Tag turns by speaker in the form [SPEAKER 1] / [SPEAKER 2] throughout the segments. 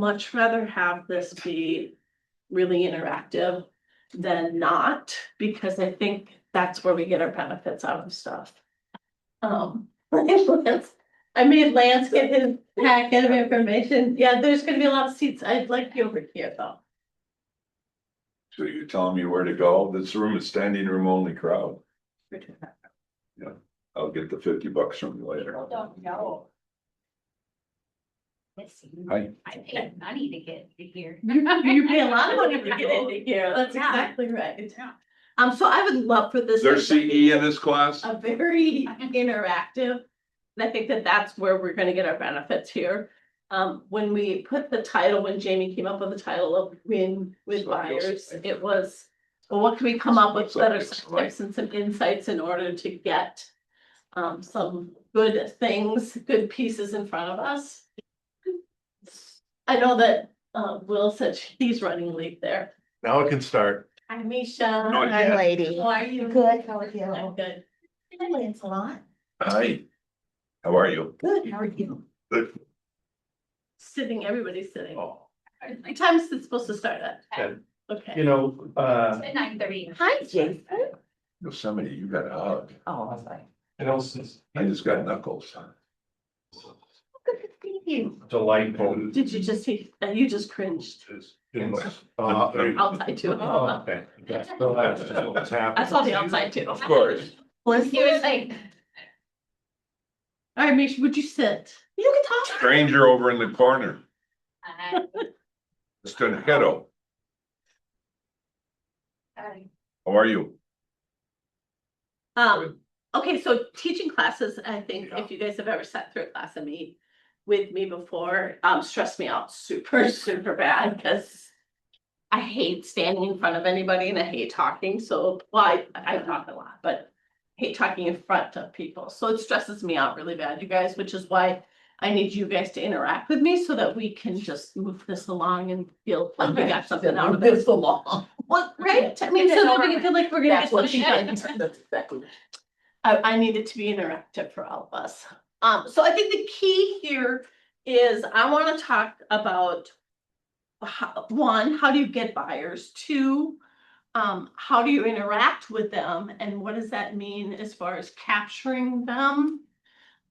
[SPEAKER 1] much rather have this be really interactive than not, because I think that's where we get our benefits out of stuff. I made Lance get his packet of information. Yeah, there's gonna be a lot of seats. I'd like you over here though.
[SPEAKER 2] So you're telling me where to go? This room is standing room only crowd. Yeah, I'll get the $50 from you later.
[SPEAKER 3] Don't know.
[SPEAKER 2] Hi.
[SPEAKER 3] I paid money to get here.
[SPEAKER 1] You pay a lot of money to get into here. That's
[SPEAKER 3] Yeah.
[SPEAKER 1] exactly right. So I would love for this.
[SPEAKER 2] There's CE in this class?
[SPEAKER 1] A very interactive, and I think that that's where we're gonna get our benefits here. When we put the title, when Jamie came up with the title of Win with Buyers, it was, well, what can we come up with better tips and some insights in order to get some good things, good pieces in front of us. I know that Will said he's running late there.
[SPEAKER 4] Now it can start.
[SPEAKER 1] Hi, Misha.
[SPEAKER 2] Not
[SPEAKER 1] Hi,
[SPEAKER 2] yet.
[SPEAKER 1] lady. How are you?
[SPEAKER 5] Good, how are you?
[SPEAKER 1] I'm good.
[SPEAKER 5] Hi, Lancelot.
[SPEAKER 2] Hi. How are you?
[SPEAKER 5] Good, how are you?
[SPEAKER 2] Good.
[SPEAKER 1] Sitting, everybody's sitting.
[SPEAKER 4] Oh,
[SPEAKER 1] What time is it supposed to start at?
[SPEAKER 4] and,
[SPEAKER 1] Okay.
[SPEAKER 4] you know,
[SPEAKER 3] At 9:30.
[SPEAKER 5] Hi, Jason.
[SPEAKER 2] Yosemite, you got a hug.
[SPEAKER 5] Oh, that's nice.
[SPEAKER 4] you know, since
[SPEAKER 2] I just got knuckles.
[SPEAKER 5] Good to see you.
[SPEAKER 4] delightful.
[SPEAKER 1] Did you just see, you just cringed. Outside too.
[SPEAKER 4] Oh, okay. That's still what's
[SPEAKER 1] I
[SPEAKER 4] happening.
[SPEAKER 1] saw the outside too.
[SPEAKER 2] Of course.
[SPEAKER 3] He was like,
[SPEAKER 1] All right, Misha, would you sit? You can talk.
[SPEAKER 2] Stranger over in the corner.
[SPEAKER 3] uh,
[SPEAKER 2] Mr. Ghetto, how are you?
[SPEAKER 1] Okay, so teaching classes, I think if you guys have ever sat through a class with me before, stressed me out super, super bad, because I hate standing in front of anybody and I hate talking, so, well, I talk a lot, but I hate talking in front of people, so it stresses me out really bad, you guys, which is why I need you guys to interact with me so that we can just move this along and feel like we got something out of this.
[SPEAKER 5] along.
[SPEAKER 1] Well, right, I mean, so that we can feel like we're gonna get
[SPEAKER 5] That's what she
[SPEAKER 1] something
[SPEAKER 5] said.
[SPEAKER 1] done.
[SPEAKER 5] That's exactly.
[SPEAKER 1] I need it to be interactive for all of us. So I think the key here is I want to talk about one, how do you get buyers? Two, how do you interact with them? And what does that mean as far as capturing them?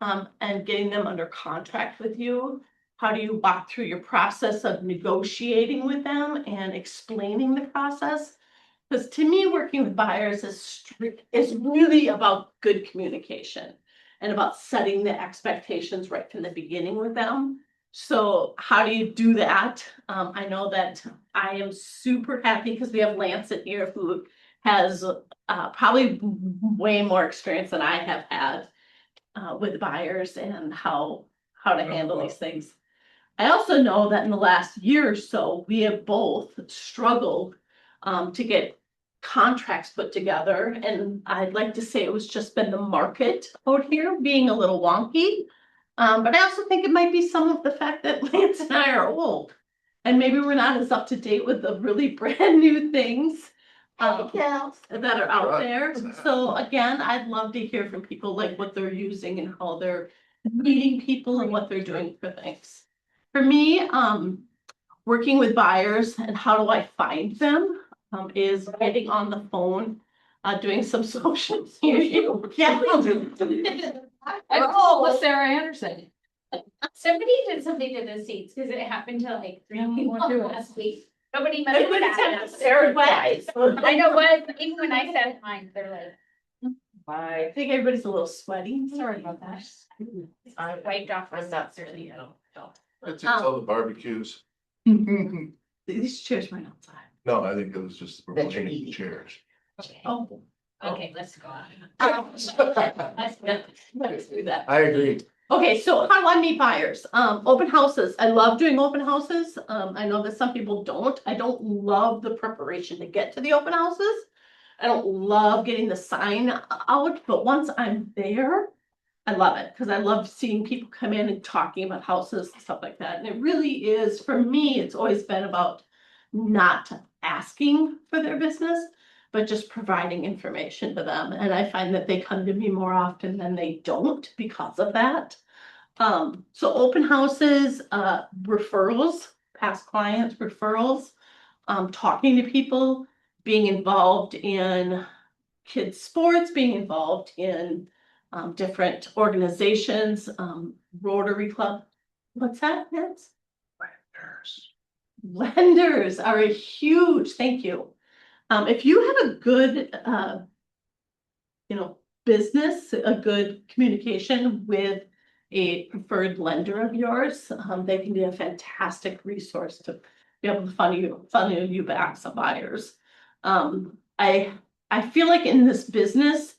[SPEAKER 1] And getting them under contract with you? How do you walk through your process of negotiating with them and explaining the process? Because to me, working with buyers is really about good communication and about setting the expectations right from the beginning with them. So how do you do that? I know that I am super happy because we have Lance in here who has probably way more experience than I have had with buyers and how to handle these things. I also know that in the last year or so, we have both struggled to get contracts put together. And I'd like to say it was just been the market out here being a little wonky. But I also think it might be some of the fact that Lance and I are old. And maybe we're not as up to date with the really brand new things that are out there. So again, I'd love to hear from people like what they're using and how they're meeting people and what they're doing for things. For me, working with buyers and how do I find them is getting on the phone, doing some social media. Yeah.
[SPEAKER 3] oh, Sarah Anderson. Somebody did something to the seats because it happened to like 3 people last week. Nobody must have that.
[SPEAKER 1] Sarah guys.
[SPEAKER 3] I know what, even when I sat in mine, they're like,
[SPEAKER 1] I think everybody's a little sweaty.
[SPEAKER 3] sorry about that. I wiped off.
[SPEAKER 5] I'm not really,
[SPEAKER 4] That's just all the barbecues.
[SPEAKER 1] These chairs went outside.
[SPEAKER 4] No, I think it was just
[SPEAKER 5] That you're
[SPEAKER 4] reclining
[SPEAKER 5] eating.
[SPEAKER 4] chairs.
[SPEAKER 1] Oh.
[SPEAKER 3] Okay, let's go on.
[SPEAKER 1] Let's do that.
[SPEAKER 4] I agree.
[SPEAKER 1] Okay, so how do I meet buyers? Open houses. I love doing open houses. I know that some people don't. I don't love the preparation to get to the open houses. I don't love getting the sign out, but once I'm there, I love it because I love seeing people come in and talking about houses and stuff like that. And it really is, for me, it's always been about not asking for their business, but just providing information to them. And I find that they come to me more often than they don't because of that. So open houses, referrals. past clients, referrals, talking to people, being involved in kids' sports, being involved in different organizations, Rotary Club. What's that, Nancy? Lenders are a huge, thank you. If you have a good, business, a good communication with a preferred lender of yours, they can be a fantastic resource to be able to funnel you back some buyers. I feel like in this business,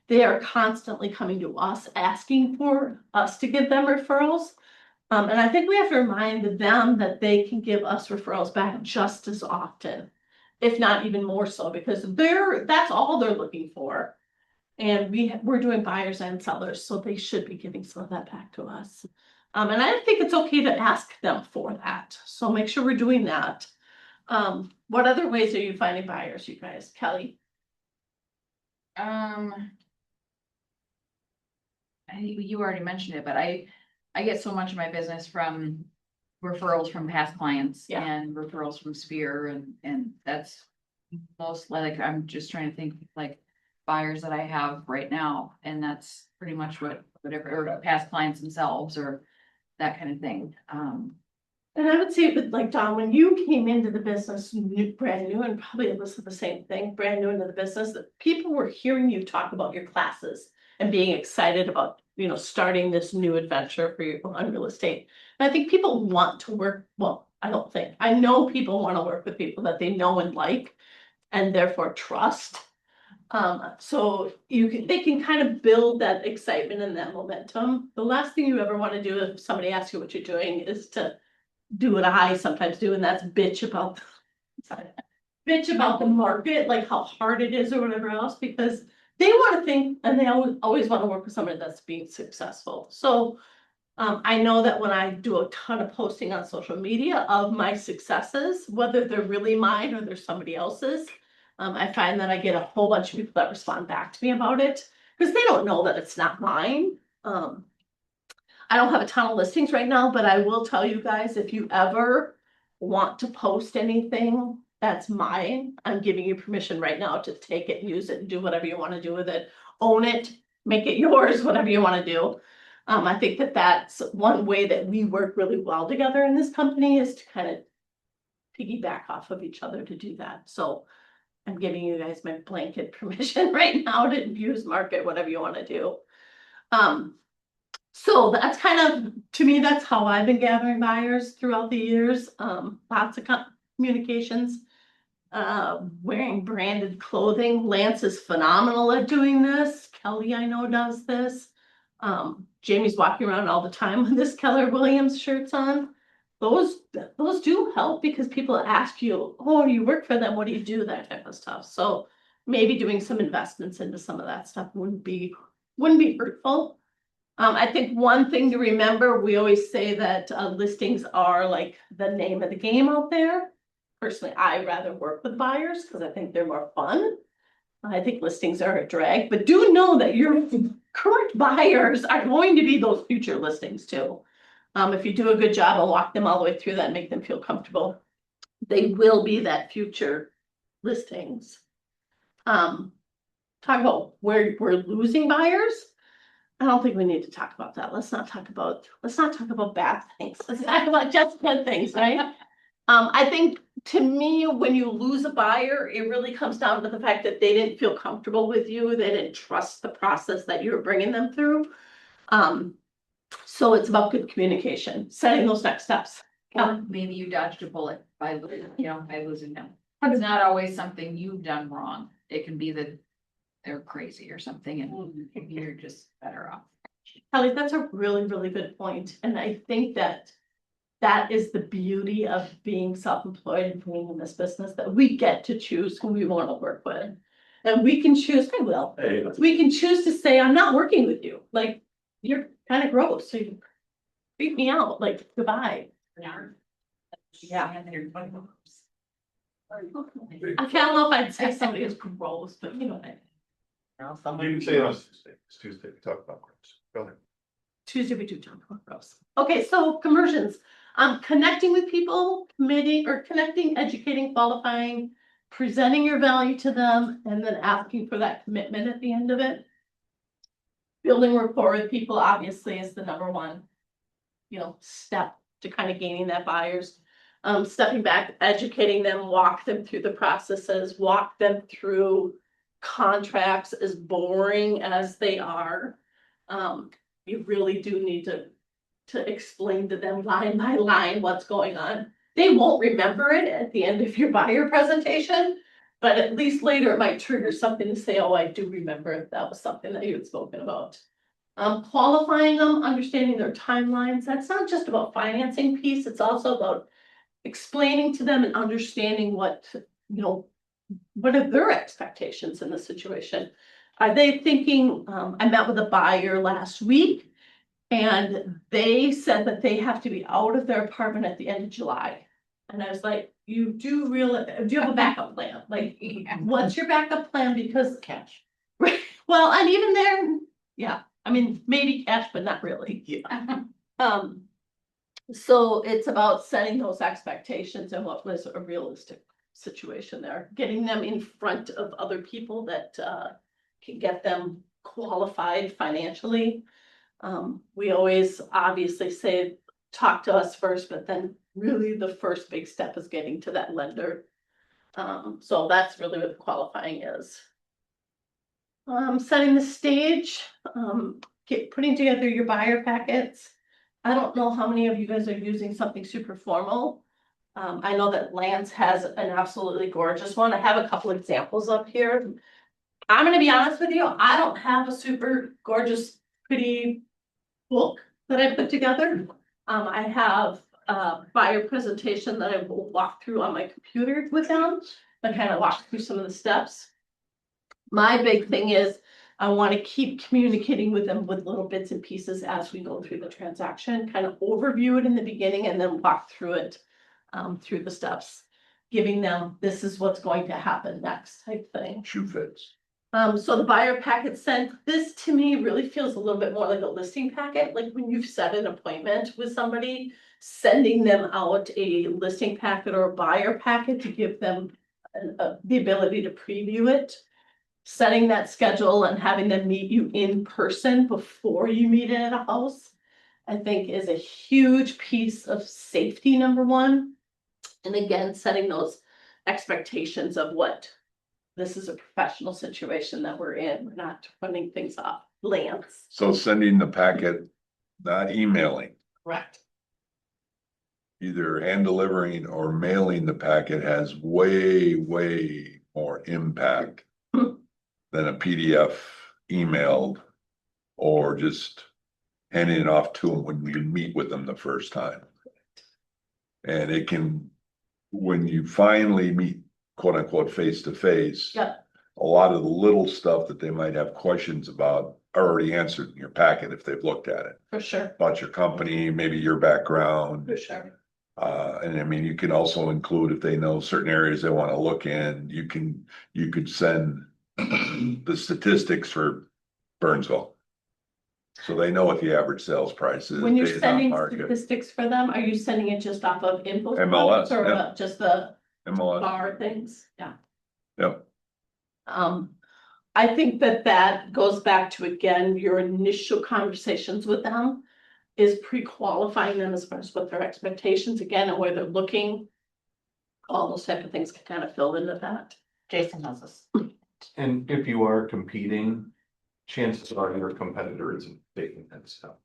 [SPEAKER 1] they are constantly coming to us, asking for us to give them referrals. And I think we have to remind them that they can give us referrals back just as often, if not even more so, because that's all they're looking for. And we're doing buyers and sellers, so they should be giving some of that back to us. And I think it's okay to ask them for that. So make sure we're doing that. What other ways are you finding buyers, you guys? Kelly?
[SPEAKER 5] You already mentioned it, but I get so much of my business from referrals from past clients
[SPEAKER 1] Yeah.
[SPEAKER 5] and referrals from Sphere and that's mostly like, I'm just trying to think like buyers that I have right now, and that's pretty much whatever, or past clients themselves or that kind of thing.
[SPEAKER 1] And I would say, but like Don, when you came into the business brand new, and probably Alyssa the same thing, brand new into the business, that people were hearing you talk about your classes and being excited about, starting this new adventure for you on real estate. And I think people want to work, well, I know people want to work with people that they know and like, and therefore trust. So they can kind of build that excitement and that momentum. The last thing you ever want to do if somebody asks you what you're doing is to do what I sometimes do, and that's bitch about the market, like how hard it is or whatever else, because they want to think, and they always want to work with somebody that's being successful. So I know that when I do a ton of posting on social media of my successes, whether they're really mine or they're somebody else's, I find that I get a whole bunch of people that respond back to me about it because they don't know that it's not mine. I don't have a ton of listings right now, but I will tell you guys, if you ever want to post anything that's mine, I'm giving you permission right now to take it, use it, and do whatever you want to do with it. Own it, make it yours, whatever you want to do. I think that that's one way that we work really well together in this company is to kind of piggyback off of each other to do that. So I'm giving you guys my blanket permission right now to use, market, whatever you want to do. So that's kind of, to me, that's how I've been gathering buyers throughout the years. Lots of communications, wearing branded clothing. Lance is phenomenal at doing this. Kelly, I know, does this. Jamie's walking around all the time with this Keller Williams shirts on. Those do help because people ask you, oh, you work for them, what do you do? That type of stuff. So maybe doing some investments into some of that stuff wouldn't be hurtful. I think one thing to remember, we always say that listings are like the name of the game out there. Personally, I rather work with buyers because I think they're more fun. I think listings are a drag, but do know that your current buyers are going to be those future listings too. If you do a good job, I'll walk them all the way through that and make them feel comfortable. They will be that future listings. Talk about where we're losing buyers. I don't think we need to talk about that. Let's not talk about bad things. Let's talk about just good things, right? I think to me, when you lose a buyer, it really comes down to the fact that they didn't feel comfortable with you. They didn't trust the process that you were bringing them through. So it's about good communication, setting those next steps.
[SPEAKER 5] Or maybe you dodged a bullet by losing them. It's not always something you've done wrong. It can be that they're crazy or something and maybe you're just better off.
[SPEAKER 1] Kelly, that's a really, really good point. And I think that is the beauty of being self-employed and being in this business, that we get to choose who we want to work with. And we can choose, we can choose to say, I'm not working with you. Like, you're kind of gross, so you freak me out, like, goodbye. Yeah. I can't know if I'd say somebody is gross, but you know what I mean.
[SPEAKER 4] You can say it on Tuesday. It's Tuesday, we talk about groups. Go ahead.
[SPEAKER 1] Tuesday we do town gross. Okay, so conversions, connecting with people, committing or connecting, educating, qualifying, presenting your value to them, and then asking for that commitment at the end of it. Building rapport with people obviously is the number one, step to kind of gaining that buyers. Stepping back, educating them, walk them through the processes, walk them through contracts, as boring as they are. You really do need to explain to them line by line what's going on. They won't remember it at the end of your buyer presentation, but at least later it might trigger something to say, oh, I do remember that was something that you had spoken about. Qualifying them, understanding their timelines. That's not just about financing piece, it's also about explaining to them and understanding what are their expectations in the situation. Are they thinking, I met with a buyer last week and they said that they have to be out of their apartment at the end of July. And I was like, do you have a backup plan? Like, what's your backup plan? Because
[SPEAKER 5] Cash.
[SPEAKER 1] well, and even there, yeah, I mean, maybe cash, but not really.
[SPEAKER 5] Yeah.
[SPEAKER 1] So it's about setting those expectations and what was a realistic situation there, getting them in front of other people that can get them qualified financially. We always obviously say, talk to us first, but then really the first big step is getting to that lender. So that's really what qualifying is. Setting the stage, putting together your buyer packets. I don't know how many of you guys are using something super formal. I know that Lance has an absolutely gorgeous one. I have a couple examples up here. I'm gonna be honest with you, I don't have a super gorgeous, pretty book that I put together. I have a buyer presentation that I will walk through on my computer with them, and kind of walk through some of the steps. My big thing is I want to keep communicating with them with little bits and pieces as we go through the transaction, kind of overview it in the beginning and then walk through it through the steps, giving them this is what's going to happen next type thing.
[SPEAKER 2] Shoe fits.
[SPEAKER 1] So the buyer packet sent, this to me really feels a little bit more like a listing packet, like when you've set an appointment with somebody, sending them out a listing packet or a buyer packet to give them the ability to preview it. Setting that schedule and having them meet you in person before you meet at a house, I think is a huge piece of safety, number one. And again, setting those expectations of what this is a professional situation that we're in. We're not running things off Lance.
[SPEAKER 2] So sending the packet, not emailing,
[SPEAKER 1] Correct.
[SPEAKER 2] either hand delivering or mailing the packet has way, way more impact than a PDF emailed or just handing it off to them when you meet with them the first time. And it can, when you finally meet, quote unquote, face to face.
[SPEAKER 1] Yep.
[SPEAKER 2] A lot of the little stuff that they might have questions about are already answered in your packet if they've looked at it.
[SPEAKER 1] For sure.
[SPEAKER 2] About your company, maybe your background.
[SPEAKER 1] For sure.
[SPEAKER 2] And I mean, you can also include if they know certain areas they want to look in, you could send the statistics for Burnsville. So they know what the average sales price is.
[SPEAKER 1] When you're
[SPEAKER 2] based on
[SPEAKER 1] sending
[SPEAKER 2] market.
[SPEAKER 1] statistics for them, are you sending it just off of info?
[SPEAKER 2] MLS,
[SPEAKER 1] Or
[SPEAKER 2] yeah.
[SPEAKER 1] just the
[SPEAKER 2] MLS,
[SPEAKER 1] bar things? Yeah.
[SPEAKER 2] yep.
[SPEAKER 1] I think that goes back to, again, your initial conversations with them is pre-qualifying them as far as what their expectations, again, and where they're looking. All those type of things can kind of fill into that. Jason knows this.
[SPEAKER 4] And if you are competing, chances are your competitor isn't taking that stuff.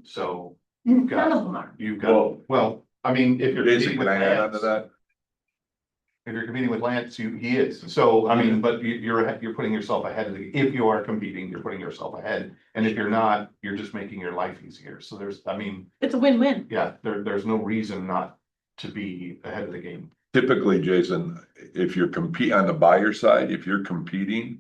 [SPEAKER 4] So
[SPEAKER 1] None
[SPEAKER 4] got-
[SPEAKER 1] of them are.
[SPEAKER 4] you've got, well, I mean, if you're
[SPEAKER 2] Jason,
[SPEAKER 4] competing
[SPEAKER 2] can
[SPEAKER 4] with
[SPEAKER 2] I add on to
[SPEAKER 4] Lance,
[SPEAKER 2] that?
[SPEAKER 4] if you're competing with Lance, he is. So, I mean, but you're putting yourself ahead of if you are competing, you're putting yourself ahead. And if you're not, you're just making your life easier. So
[SPEAKER 1] It's a win-win.
[SPEAKER 4] yeah, there's no reason not to be ahead of the game.
[SPEAKER 2] Typically, Jason, if you're on the buyer side, if you're competing,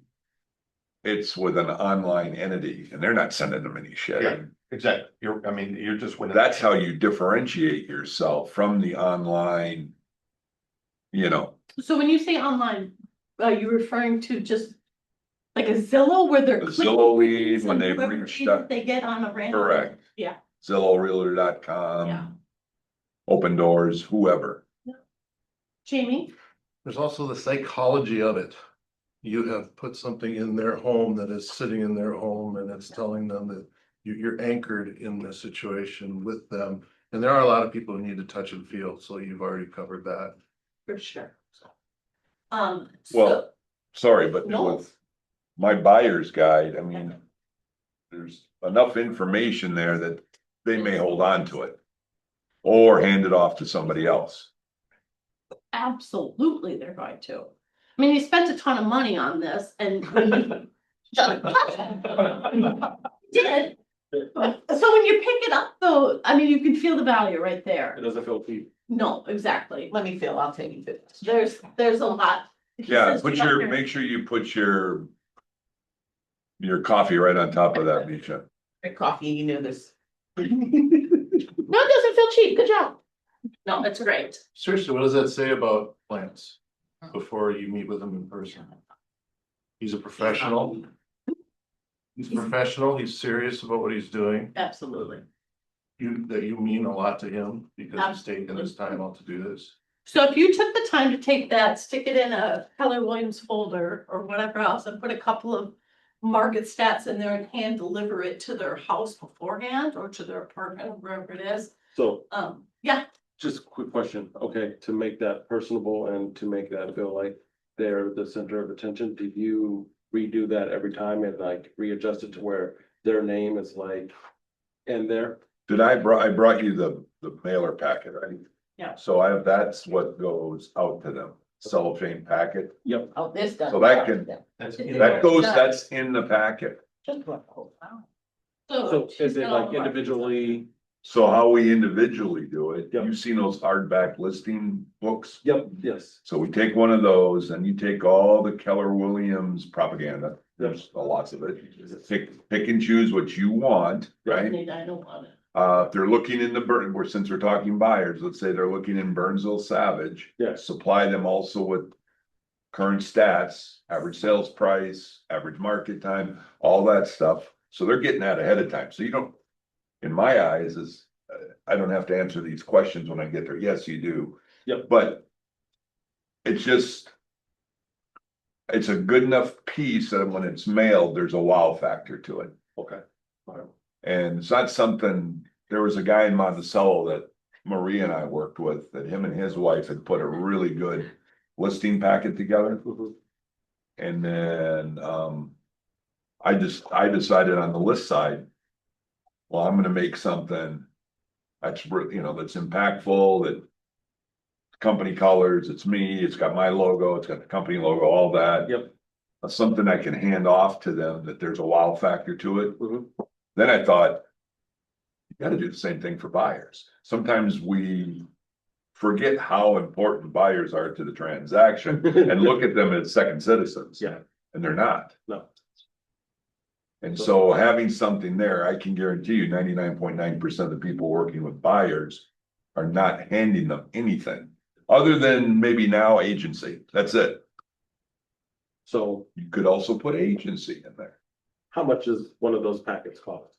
[SPEAKER 2] it's with an online entity and they're not sending them any shit.
[SPEAKER 4] Yeah. Exactly. You're just winning.
[SPEAKER 2] That's how you differentiate yourself from the online,
[SPEAKER 1] So when you say online, are you referring to just Like a Zillow where they're.
[SPEAKER 2] A
[SPEAKER 1] clicking
[SPEAKER 2] Zillow lead
[SPEAKER 1] things
[SPEAKER 2] when
[SPEAKER 1] and
[SPEAKER 2] they've
[SPEAKER 1] whoever
[SPEAKER 2] reached
[SPEAKER 1] agent
[SPEAKER 2] out.
[SPEAKER 1] They get on a random.
[SPEAKER 2] Correct.
[SPEAKER 1] Yeah,
[SPEAKER 2] Zillow, Realtor.com.
[SPEAKER 1] Yeah.
[SPEAKER 2] Open Doors, whoever.
[SPEAKER 1] Jamie,
[SPEAKER 6] There's also the psychology of it. You have put something in their home that is sitting in their home and it's telling them that you're anchored in the situation with them. And there are a lot of people who need to touch and feel, so you've already covered that.
[SPEAKER 1] for sure.
[SPEAKER 2] Well,
[SPEAKER 1] So,
[SPEAKER 2] sorry, but
[SPEAKER 1] No.
[SPEAKER 2] with my buyer's guide, I mean, there's enough information there that they may hold on to it. Or hand it off to somebody else.
[SPEAKER 1] absolutely, they're going to. I mean, you spent a ton of money on this and. Did. So when you pick it up though, I mean, you can feel the value right there.
[SPEAKER 7] It doesn't feel cheap.
[SPEAKER 1] No, exactly.
[SPEAKER 8] Let me feel, I'll take you.
[SPEAKER 1] There's a lot. He
[SPEAKER 2] Yeah,
[SPEAKER 1] says
[SPEAKER 2] put
[SPEAKER 1] right
[SPEAKER 2] your,
[SPEAKER 1] here-
[SPEAKER 2] make sure you put your coffee right on top of that, Misha.
[SPEAKER 8] Coffee, you know this.
[SPEAKER 1] No, it doesn't feel cheap. Good job. No, it's great.
[SPEAKER 6] Seriously, what does that say about Lance before you meet with him in person? He's a professional. He's professional, he's serious about what he's doing.
[SPEAKER 1] Absolutely.
[SPEAKER 6] That you mean a lot to him because he's taken his time out to do this.
[SPEAKER 1] So if you took the time to take that, stick it in a Keller Williams folder or whatever else and put a couple of market stats in there and hand deliver it to their house beforehand or to their apartment, or wherever it is.
[SPEAKER 7] So
[SPEAKER 1] Yeah,
[SPEAKER 7] just a quick question, okay, to make that personable and to make that feel like they're the center of attention, do you redo that every time and like readjust it to where their name is like in there?
[SPEAKER 2] I brought you the mailer packet, right?
[SPEAKER 1] Yeah.
[SPEAKER 2] So that's what goes out to them, cellophane packet.
[SPEAKER 7] Yep.
[SPEAKER 8] Oh, this does.
[SPEAKER 2] So that can-
[SPEAKER 6] That's
[SPEAKER 2] That's in the packet.
[SPEAKER 8] Just what, oh, wow.
[SPEAKER 7] So is it like individually?
[SPEAKER 2] So how we individually do it,
[SPEAKER 7] Yep.
[SPEAKER 2] you've seen those hardback listing books?
[SPEAKER 7] Yep, yes.
[SPEAKER 2] So we take one of those and you take all the Keller Williams propaganda, there's lots of it. Pick and choose what you want, right?
[SPEAKER 1] I don't want it.
[SPEAKER 2] If they're looking in since we're talking buyers, let's say they're looking in Burnsville Savage.
[SPEAKER 7] Yes.
[SPEAKER 2] Supply them also with current stats, average sales price, average market time, all that stuff. So they're getting that ahead of time. So you don't, in my eyes, I don't have to answer these questions when I get there. Yes, you do.
[SPEAKER 7] Yep.
[SPEAKER 2] But it's a good enough piece that when it's mailed, there's a wow factor to it.
[SPEAKER 7] Okay. All right.
[SPEAKER 2] And it's not something, there was a guy in Monticello that Maria and I worked with, that him and his wife had put a really good listing packet together.
[SPEAKER 7] Mhm.
[SPEAKER 2] And then, I decided on the list side, well, I'm gonna make something that's, that's impactful, that company colors, it's me, it's got my logo, it's got the company logo, all that.
[SPEAKER 7] Yep.
[SPEAKER 2] Something I can hand off to them that there's a wow factor to it.
[SPEAKER 7] Mhm.
[SPEAKER 2] Then I thought, you gotta do the same thing for buyers. Sometimes we forget how important buyers are to the transaction and look at them as second citizens.
[SPEAKER 7] Yeah.
[SPEAKER 2] And they're not.
[SPEAKER 7] No.
[SPEAKER 2] And so having something there, I can guarantee you 99.9% of the people working with buyers are not handing them anything. Other than maybe now agency, that's it.
[SPEAKER 7] So
[SPEAKER 2] You could also put agency in there.
[SPEAKER 7] how much is one of those packets cost?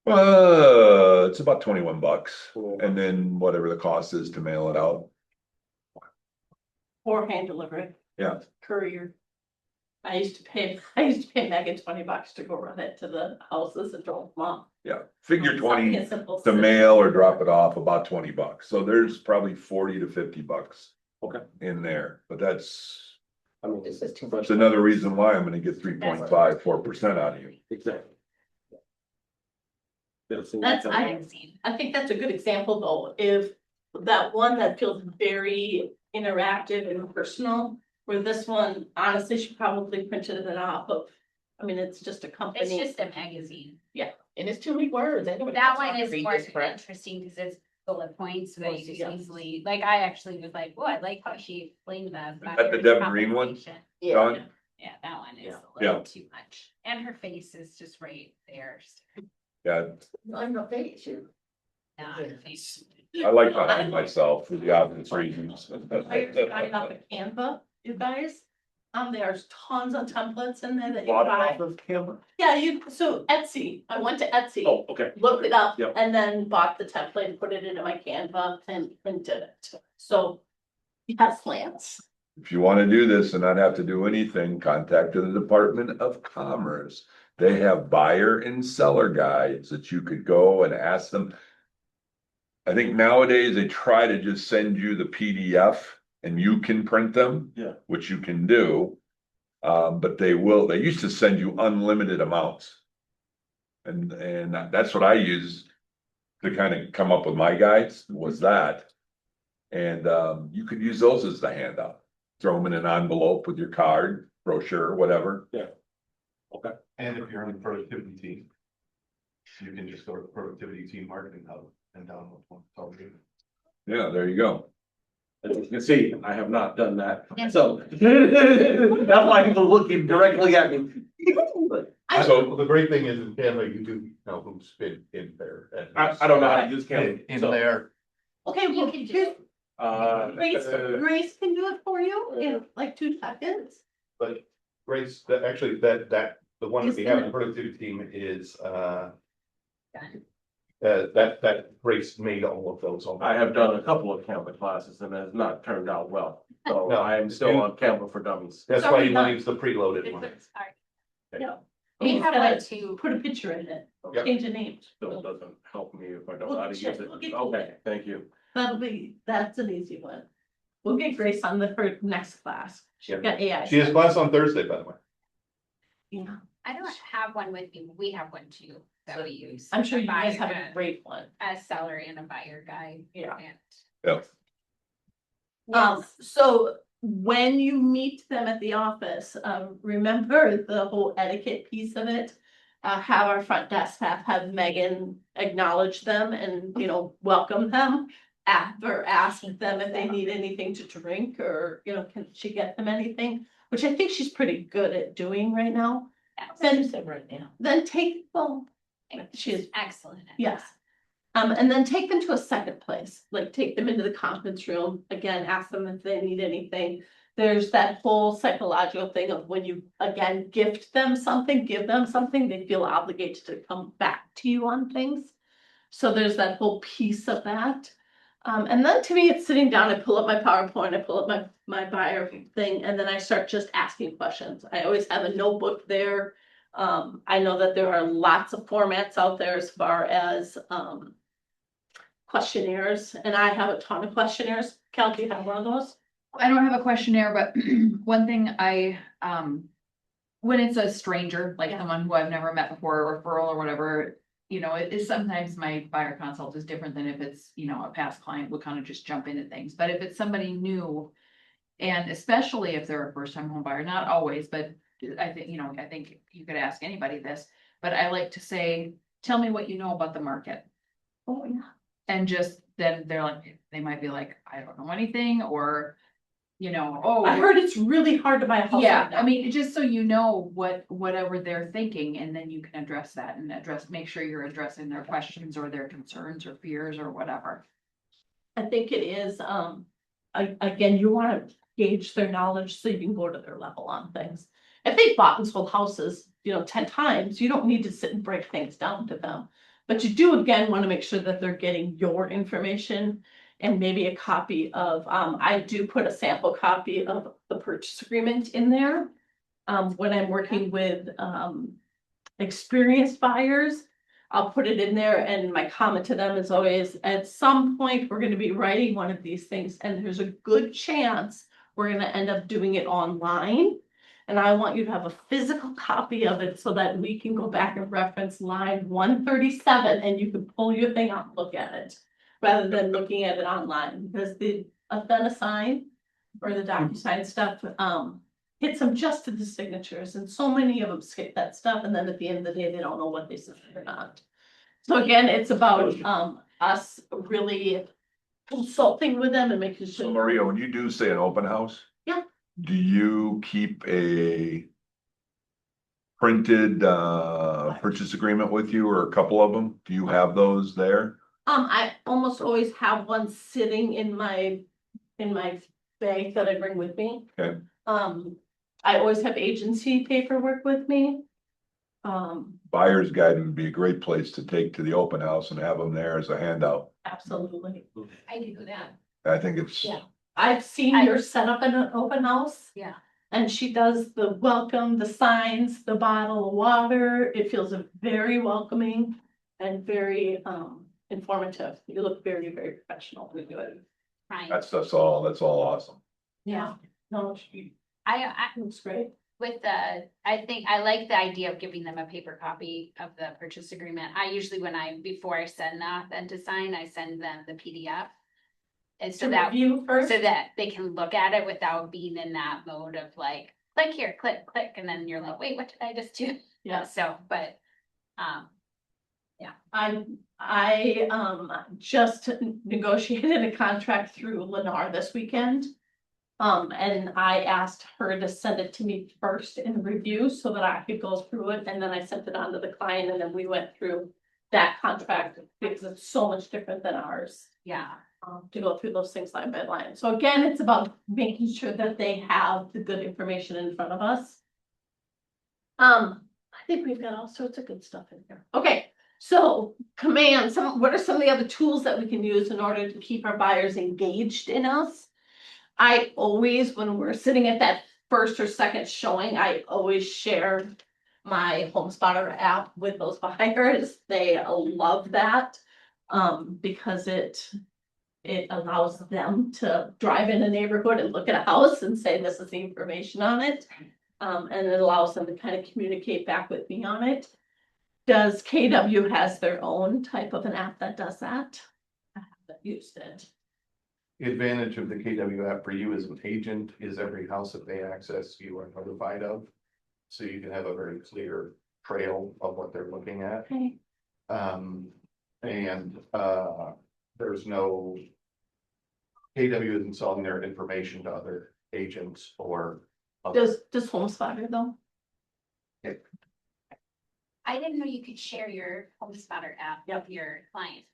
[SPEAKER 2] It's about $21 and then whatever the cost is to mail it out.
[SPEAKER 1] Or hand delivery.
[SPEAKER 2] Yeah.
[SPEAKER 1] Courier. I used to pay Megan $20 to go run it to the houses and drop them off.
[SPEAKER 2] Yeah, figure
[SPEAKER 1] Something
[SPEAKER 2] 20
[SPEAKER 1] as simple
[SPEAKER 2] to
[SPEAKER 1] as-
[SPEAKER 2] mail or drop it off, about $20. So there's probably 40 to 50 bucks.
[SPEAKER 7] Okay.
[SPEAKER 2] In there, but that's
[SPEAKER 7] I mean,
[SPEAKER 8] This is too much.
[SPEAKER 2] another reason why I'm gonna get 3.5, 4% out of you.
[SPEAKER 7] exactly.
[SPEAKER 1] That's, I think that's a good example though, if that one that feels very interactive and personal, where this one, honestly, she probably printed it off of, I mean, it's just a
[SPEAKER 3] It's
[SPEAKER 1] company.
[SPEAKER 3] just a magazine.
[SPEAKER 8] And it's too many words. Anybody
[SPEAKER 3] That
[SPEAKER 8] can
[SPEAKER 3] one is
[SPEAKER 8] read
[SPEAKER 3] more
[SPEAKER 8] this, correct?
[SPEAKER 3] interesting because it's bullet points so that you
[SPEAKER 1] Yeah.
[SPEAKER 3] can easily, like, I actually was like, oh, I like how she explained that.
[SPEAKER 2] that the Deb Green one?
[SPEAKER 8] Yeah.
[SPEAKER 2] Don?
[SPEAKER 3] Yeah, that one is
[SPEAKER 1] Yeah.
[SPEAKER 3] a
[SPEAKER 2] Yeah.
[SPEAKER 3] little too much. And her face is just right there.
[SPEAKER 2] Yeah,
[SPEAKER 8] I'm not face you.
[SPEAKER 3] Not her face.
[SPEAKER 2] I like to hide myself for the obvious reasons.
[SPEAKER 1] I started off of Canva, you guys. There's tons of templates in there that you
[SPEAKER 7] Bought it
[SPEAKER 1] buy.
[SPEAKER 7] off of Canva?
[SPEAKER 1] Yeah, so Etsy, I went to Etsy.
[SPEAKER 7] Oh, okay.
[SPEAKER 1] Looked it up
[SPEAKER 7] Yep.
[SPEAKER 1] and then bought the template, put it into my Canva and printed it. So, yes, Lance.
[SPEAKER 2] If you wanna do this and not have to do anything, contact the Department of Commerce. They have buyer and seller guides that you could go and ask them. I think nowadays they try to just send you the PDF and you can print them.
[SPEAKER 7] Yeah.
[SPEAKER 2] Which you can do. But they used to send you unlimited amounts. And that's what I use to kind of come up with my guides, was that. And you could use those as the handout. Throw them in an envelope with your card, brochure, whatever.
[SPEAKER 4] And if you're in the productivity team, you can just go to the productivity team marketing hub and download one. It's all good.
[SPEAKER 2] Yeah, there you go.
[SPEAKER 7] As you can see, I have not done that, so. That's why people looking directly at me.
[SPEAKER 4] So the great thing is in Canva, you do know who's been in there. and
[SPEAKER 7] I don't know how to use
[SPEAKER 4] In
[SPEAKER 7] Canva,
[SPEAKER 4] in
[SPEAKER 7] so.
[SPEAKER 4] there,
[SPEAKER 1] Okay,
[SPEAKER 3] You
[SPEAKER 1] well,
[SPEAKER 3] can do
[SPEAKER 1] here's,
[SPEAKER 3] it.
[SPEAKER 1] Grace can do it for you in like 2 seconds.
[SPEAKER 4] but Grace, the one that we have in the productivity team is, that Grace made all of those.
[SPEAKER 7] I have done a couple of Canva classes and it has not turned out well, so
[SPEAKER 4] No.
[SPEAKER 7] I am still on Canva for Dummies.
[SPEAKER 4] That's why he leaves the preloaded one.
[SPEAKER 1] Yeah.
[SPEAKER 3] We
[SPEAKER 1] He's
[SPEAKER 3] have
[SPEAKER 1] gotta
[SPEAKER 3] one too.
[SPEAKER 1] Put a picture in it,
[SPEAKER 4] Yep.
[SPEAKER 1] change the name.
[SPEAKER 7] Still doesn't help me if I don't know
[SPEAKER 1] We'll
[SPEAKER 7] how to use
[SPEAKER 1] check-
[SPEAKER 7] it.
[SPEAKER 1] we'll get to
[SPEAKER 7] Okay,
[SPEAKER 1] it.
[SPEAKER 7] thank you.
[SPEAKER 1] That's an easy one. We'll get Grace on her next class. She's
[SPEAKER 4] Yep.
[SPEAKER 1] got AI.
[SPEAKER 4] She has class on Thursday, by the way.
[SPEAKER 1] Yeah,
[SPEAKER 3] I don't have one with me, but we have one too that we use.
[SPEAKER 1] I'm sure you guys
[SPEAKER 3] Buyer
[SPEAKER 1] have a
[SPEAKER 3] guide,
[SPEAKER 1] great one.
[SPEAKER 3] a seller and a buyer guide.
[SPEAKER 1] Yeah.
[SPEAKER 3] And-
[SPEAKER 2] Yeah.
[SPEAKER 3] Yes.
[SPEAKER 1] So when you meet them at the office, remember the whole etiquette piece of it. Have our front desk staff, have Megan acknowledge them and, welcome them. Or ask them if they need anything to drink or, can she get them anything? Which I think she's pretty good at doing right now.
[SPEAKER 8] Send it right now.
[SPEAKER 1] Then she is,
[SPEAKER 3] Excellent. at
[SPEAKER 1] yes.
[SPEAKER 3] that.
[SPEAKER 1] And then take them to a second place, like take them into the conference room, again, ask them if they need anything. There's that whole psychological thing of when you, again, gift them something, give them something, they feel obligated to come back to you on things. So there's that whole piece of that. And then to me, it's sitting down, I pull up my PowerPoint, I pull up my buyer thing, and then I start just asking questions. I always have a notebook there. I know that there are lots of formats out there as far as, questionnaires, and I have a ton of questionnaires. Cal, do you have one of those?
[SPEAKER 5] I don't have a questionnaire, but one thing when it's a stranger, like
[SPEAKER 1] Yeah.
[SPEAKER 5] someone who I've never met before, or referral or whatever, it is sometimes my buyer consult is different than if it's, a past client would kind of just jump into things. But if it's somebody new, and especially if they're a first time home buyer, not always, but I think you could ask anybody this, but I like to say, tell me what you know about the market.
[SPEAKER 1] Oh, yeah.
[SPEAKER 5] And just then they might be like, I don't know anything, or, oh.
[SPEAKER 1] I heard it's really hard to buy a house.
[SPEAKER 5] Yeah,
[SPEAKER 1] right now.
[SPEAKER 5] I mean, just so you know whatever they're thinking, and then you can address that and make sure you're addressing their questions or their concerns or fears or whatever.
[SPEAKER 1] I think it is, again, you wanna gauge their knowledge so you can go to their level on things. If they've bought and sold houses, 10 times, you don't need to sit and break things down to them. But you do, again, wanna make sure that they're getting your information and maybe a copy of, I do put a sample copy of the purchase agreement in there. When I'm working with, experienced buyers, I'll put it in there, and my comment to them is always, at some point, we're gonna be writing one of these things, and there's a good chance we're gonna end up doing it online. And I want you to have a physical copy of it so that we can go back and reference line 137 and you can pull your thing out and look at it. Rather than looking at it online, because the Athena-sign or the DocuSign stuff, hits them just to the signatures, and so many of them skip that stuff, and then at the end of the day, they don't know what they said or not. So again, it's about, us really consulting with them and making
[SPEAKER 2] So
[SPEAKER 1] sure.
[SPEAKER 2] Maria, when you do say an open house.
[SPEAKER 1] Yeah.
[SPEAKER 2] Do you keep a printed purchase agreement with you, or a couple of them? Do you have those there?
[SPEAKER 1] I almost always have one sitting in my bag that I bring with me.
[SPEAKER 2] Okay.
[SPEAKER 1] I always have agency paperwork with me.
[SPEAKER 2] Buyer's guide would be a great place to take to the open house and have them there as a handout.
[SPEAKER 1] Absolutely.
[SPEAKER 3] I do that.
[SPEAKER 2] I think it's,
[SPEAKER 1] Yeah. I've seen her set up in an open house.
[SPEAKER 3] Yeah.
[SPEAKER 1] And she does the welcome, the signs, the bottle of water. It feels very welcoming and very informative. You look very, very professional when you do it.
[SPEAKER 3] Fine.
[SPEAKER 2] that's all awesome.
[SPEAKER 1] Yeah. No, she
[SPEAKER 3] I,
[SPEAKER 1] looks great.
[SPEAKER 3] with the, I think, I like the idea of giving them a paper copy of the purchase agreement. I usually, before I send that then to sign, I send them the PDF. And so
[SPEAKER 1] To
[SPEAKER 3] that,
[SPEAKER 1] review first.
[SPEAKER 3] so that they can look at it without being in that mode of like, click here, click, and then you're like, wait, what did I just do?
[SPEAKER 1] Yeah.
[SPEAKER 3] So, but,
[SPEAKER 1] I just negotiated a contract through Lennar this weekend. And I asked her to send it to me first in review so that I could go through it, and then I sent it on to the client, and then we went through that contract because it's so much different than ours.
[SPEAKER 3] yeah.
[SPEAKER 1] To go through those things line by line. So again, it's about making sure that they have the good information in front of us. I think we've got all sorts of good stuff in here. Okay, so commands, what are some of the other tools that we can use in order to keep our buyers engaged in us? I always, when we're sitting at that first or second showing, I always share my HomeSpotter app with those buyers. They love that because it allows them to drive in a neighborhood and look at a house and say, this is the information on it. And it allows them to kind of communicate back with me on it. Does KW has their own type of an app that does that? I haven't used it.
[SPEAKER 4] The advantage of the KW app for you as an agent is every house that they access, you are notified of. So you can have a very clear trail of what they're looking at.
[SPEAKER 1] Okay.
[SPEAKER 4] There's no. KW isn't selling their information to other agents or.
[SPEAKER 1] Does HomeSpotter though?
[SPEAKER 3] I didn't know you could share your HomeSpotter app with your client.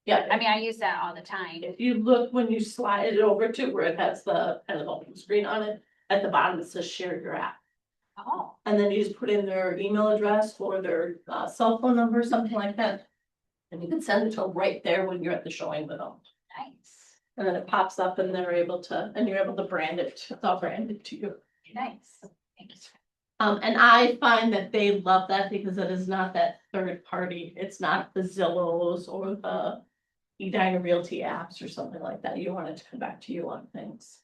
[SPEAKER 1] Yeah.
[SPEAKER 3] I mean, I use that all the time.
[SPEAKER 1] If you look, when you slide it over to where it has the kind of open screen on it, at the bottom it says share your app.
[SPEAKER 3] Oh,
[SPEAKER 1] And then you just put in their email address or their cell phone number, something like that. And you can send it to them right there when you're at the showing with them.
[SPEAKER 3] nice,
[SPEAKER 1] And then it pops up and they're able to, and you're able to brand it, it's all branded to you.
[SPEAKER 3] nice. Thank you.
[SPEAKER 1] And I find that they love that because it is not that third party. It's not the Zillows or the Edina Realty apps or something like that. You want it to come back to you on things.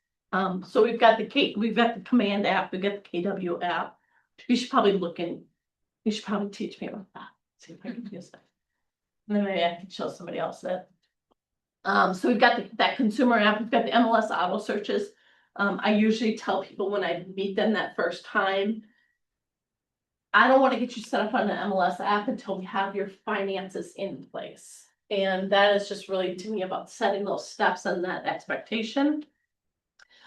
[SPEAKER 1] So we've got the command app, we've got the KW app. You should probably you should probably teach me about that. See if I can use that. And then maybe I can show somebody else that. So we've got that consumer app, we've got the MLS auto searches. I usually tell people when I meet them that first time, I don't want to get you set up on the MLS app until we have your finances in place. And that is just really to me about setting those steps and that expectation.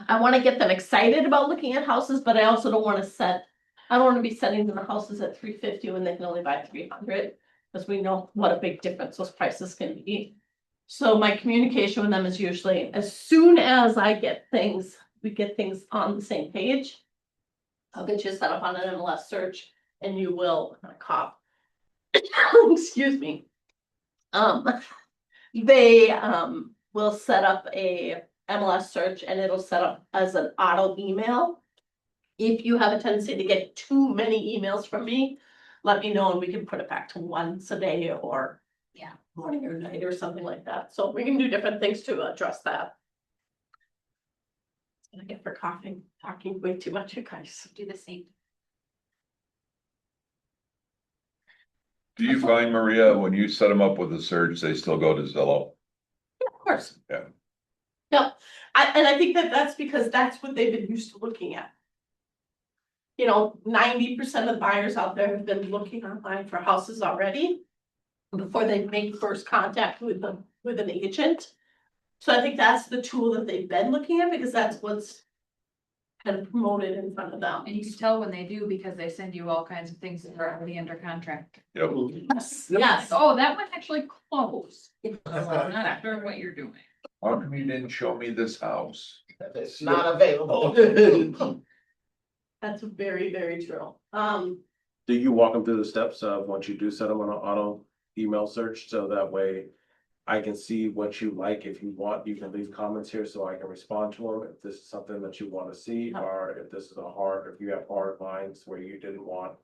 [SPEAKER 1] I want to get them excited about looking at houses, but I also don't want to be setting them houses at 350 when they can only buy 300, because we know what a big difference those prices can be. So my communication with them is usually as soon as we get things on the same page, I'll get you set up on an MLS search and you will cough. Excuse me. They will set up a MLS search and it'll set up as an auto email. If you have a tendency to get too many emails from me, let me know and we can put it back to once a day or morning or night or something like that. So we can do different things to address that. I get for talking way too much, you guys.
[SPEAKER 3] Do the same.
[SPEAKER 2] Do you find, Maria, when you set them up with a search, they still go to Zillow?
[SPEAKER 1] Of course.
[SPEAKER 2] Yeah.
[SPEAKER 1] Yep. I think that's because that's what they've been used to looking at. 90% of the buyers out there have been looking online for houses already before they make first contact with an agent. So I think that's the tool that they've been looking at because that's what's kind of promoted in front of them.
[SPEAKER 5] And you can tell when they do because they send you all kinds of things that are already under contract.
[SPEAKER 2] Yep.
[SPEAKER 1] Yes.
[SPEAKER 5] Oh, that one actually closed. I'm not sure what you're doing.
[SPEAKER 2] How come you didn't show me this house?
[SPEAKER 8] It's not available.
[SPEAKER 1] That's very, very true.
[SPEAKER 7] Do you walk them through the steps of once you do set them on an auto email search, so that way I can see what you like? If you want, you can leave comments here so I can respond to them, if this is something that you want to see, or if this is if you have hard lines where you didn't want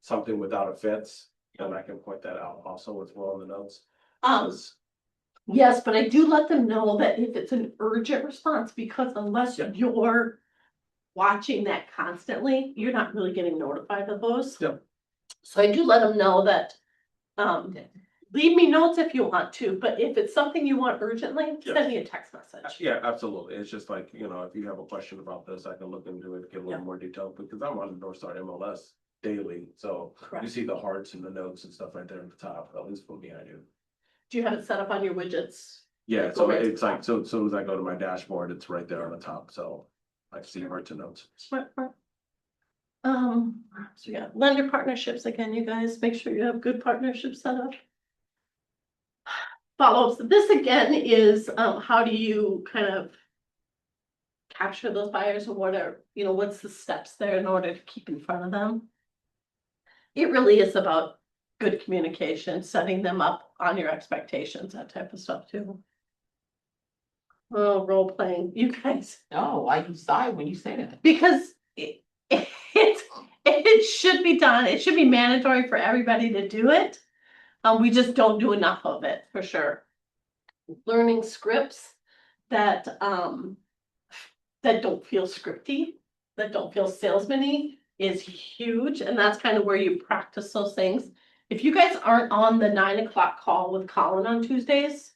[SPEAKER 7] something without offense, then I can point that out also as well in the notes.
[SPEAKER 1] Yes, but I do let them know that if it's an urgent response, because unless
[SPEAKER 7] Yeah.
[SPEAKER 1] you're watching that constantly, you're not really getting notified of those.
[SPEAKER 7] Yeah.
[SPEAKER 1] So I do let them know that, leave me notes if you want to, but if it's something you want urgently,
[SPEAKER 7] Yeah.
[SPEAKER 1] send me a text message.
[SPEAKER 7] Yeah, absolutely. It's just like, if you have a question about this, I can look into it, give a little more detail, because I'm on North Star MLS daily, so you
[SPEAKER 1] Correct.
[SPEAKER 7] see the hearts and the notes and stuff right there at the top, at least for me, I do.
[SPEAKER 1] Do you have it set up on your widgets?
[SPEAKER 7] Yeah,
[SPEAKER 1] Go
[SPEAKER 7] so
[SPEAKER 1] right to
[SPEAKER 7] it's
[SPEAKER 1] the
[SPEAKER 7] like,
[SPEAKER 1] top.
[SPEAKER 7] so as soon as I go to my dashboard, it's right there on the top, so I see hearts and notes.
[SPEAKER 1] Smart. So yeah, lender partnerships, again, you guys, make sure you have good partnerships set up. Follow-ups, this again is, how do you kind of capture those buyers, and what are, what's the steps there in order to keep in front of them? It really is about good communication, setting them up on your expectations, that type of stuff too. Oh, role playing, you guys,
[SPEAKER 8] No, I sigh when you say that.
[SPEAKER 1] because it should be done, it should be mandatory for everybody to do it. We just don't do enough of it, for sure. Learning scripts that don't feel scripty, that don't feel salesman-y is huge, and that's kind of where you practice those things. If you guys aren't on the 9 o'clock call with Colin on Tuesdays,